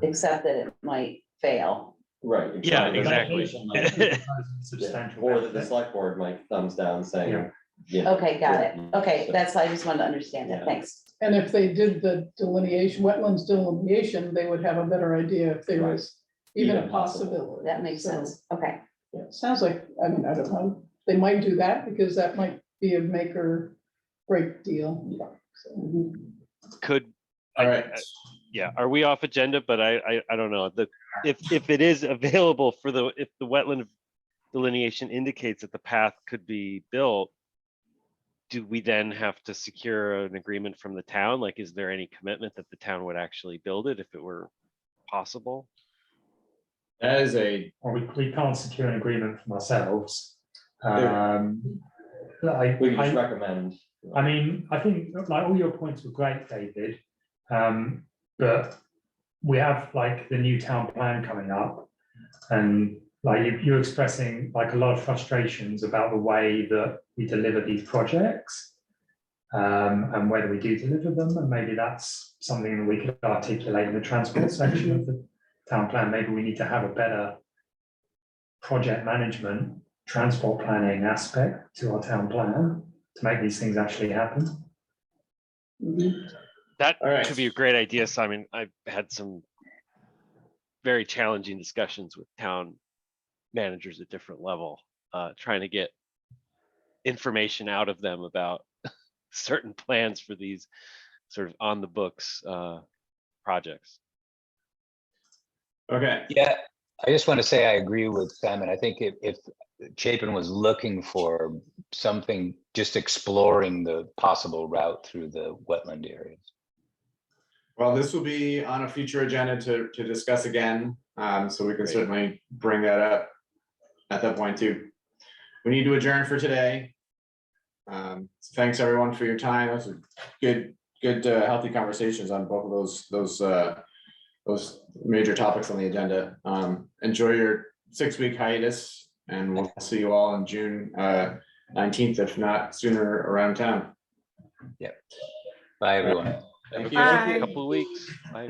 except that it might fail. Right. Yeah, exactly. exactly. Substantial Or that the benefit. select board might thumbs down saying. Yeah. you know, Okay, got it. Okay, so- that's, I just wanted to understand it. Yeah. Thanks. and if they did the delineation, wetlands delineation, they would have a better idea if there was even a Even possible. possibility. That makes So, sense. Okay. yeah, it sounds like, I mean, I don't know, they might do that because that might be a make or break deal. So, Could, All right. yeah, are we off agenda? But I don't know, if it is available for if the wetland delineation indicates that the path could be built, do we then have to secure an agreement from the town? Like, is there any commitment that the town would actually build it if it were possible? That is a, Or we can't secure an agreement from ourselves. We can just I recommend. mean, I think like all your points were great, David. But we have like the new town plan coming up, and like you're expressing like a lot of frustrations about the way that we deliver these projects. And whether we do deliver them, and maybe that's something that we could articulate in the transport section of the town plan. Maybe we need to have a better project management, transport planning aspect to our town plan to make these things actually happen. That All right. could be a great idea, Simon. I've had some very challenging discussions with town managers at different level, trying to get information out of them about certain plans for these sort of on the books projects. okay. Yeah, I just want to say I agree with Simon. I think if Chapin was looking for something, just exploring the possible route through the wetland areas. Well, this will be on a future agenda to discuss again, so we can Great. certainly bring that up at that point too. We need to adjourn for today. So thanks everyone for your time. Those are good, healthy conversations on both of those major topics on the agenda. Enjoy your 6-week hiatus, and we'll see you all on June 19th, if not sooner, around town. Bye, everyone. Thank you. Bye. Couple of weeks. Bye.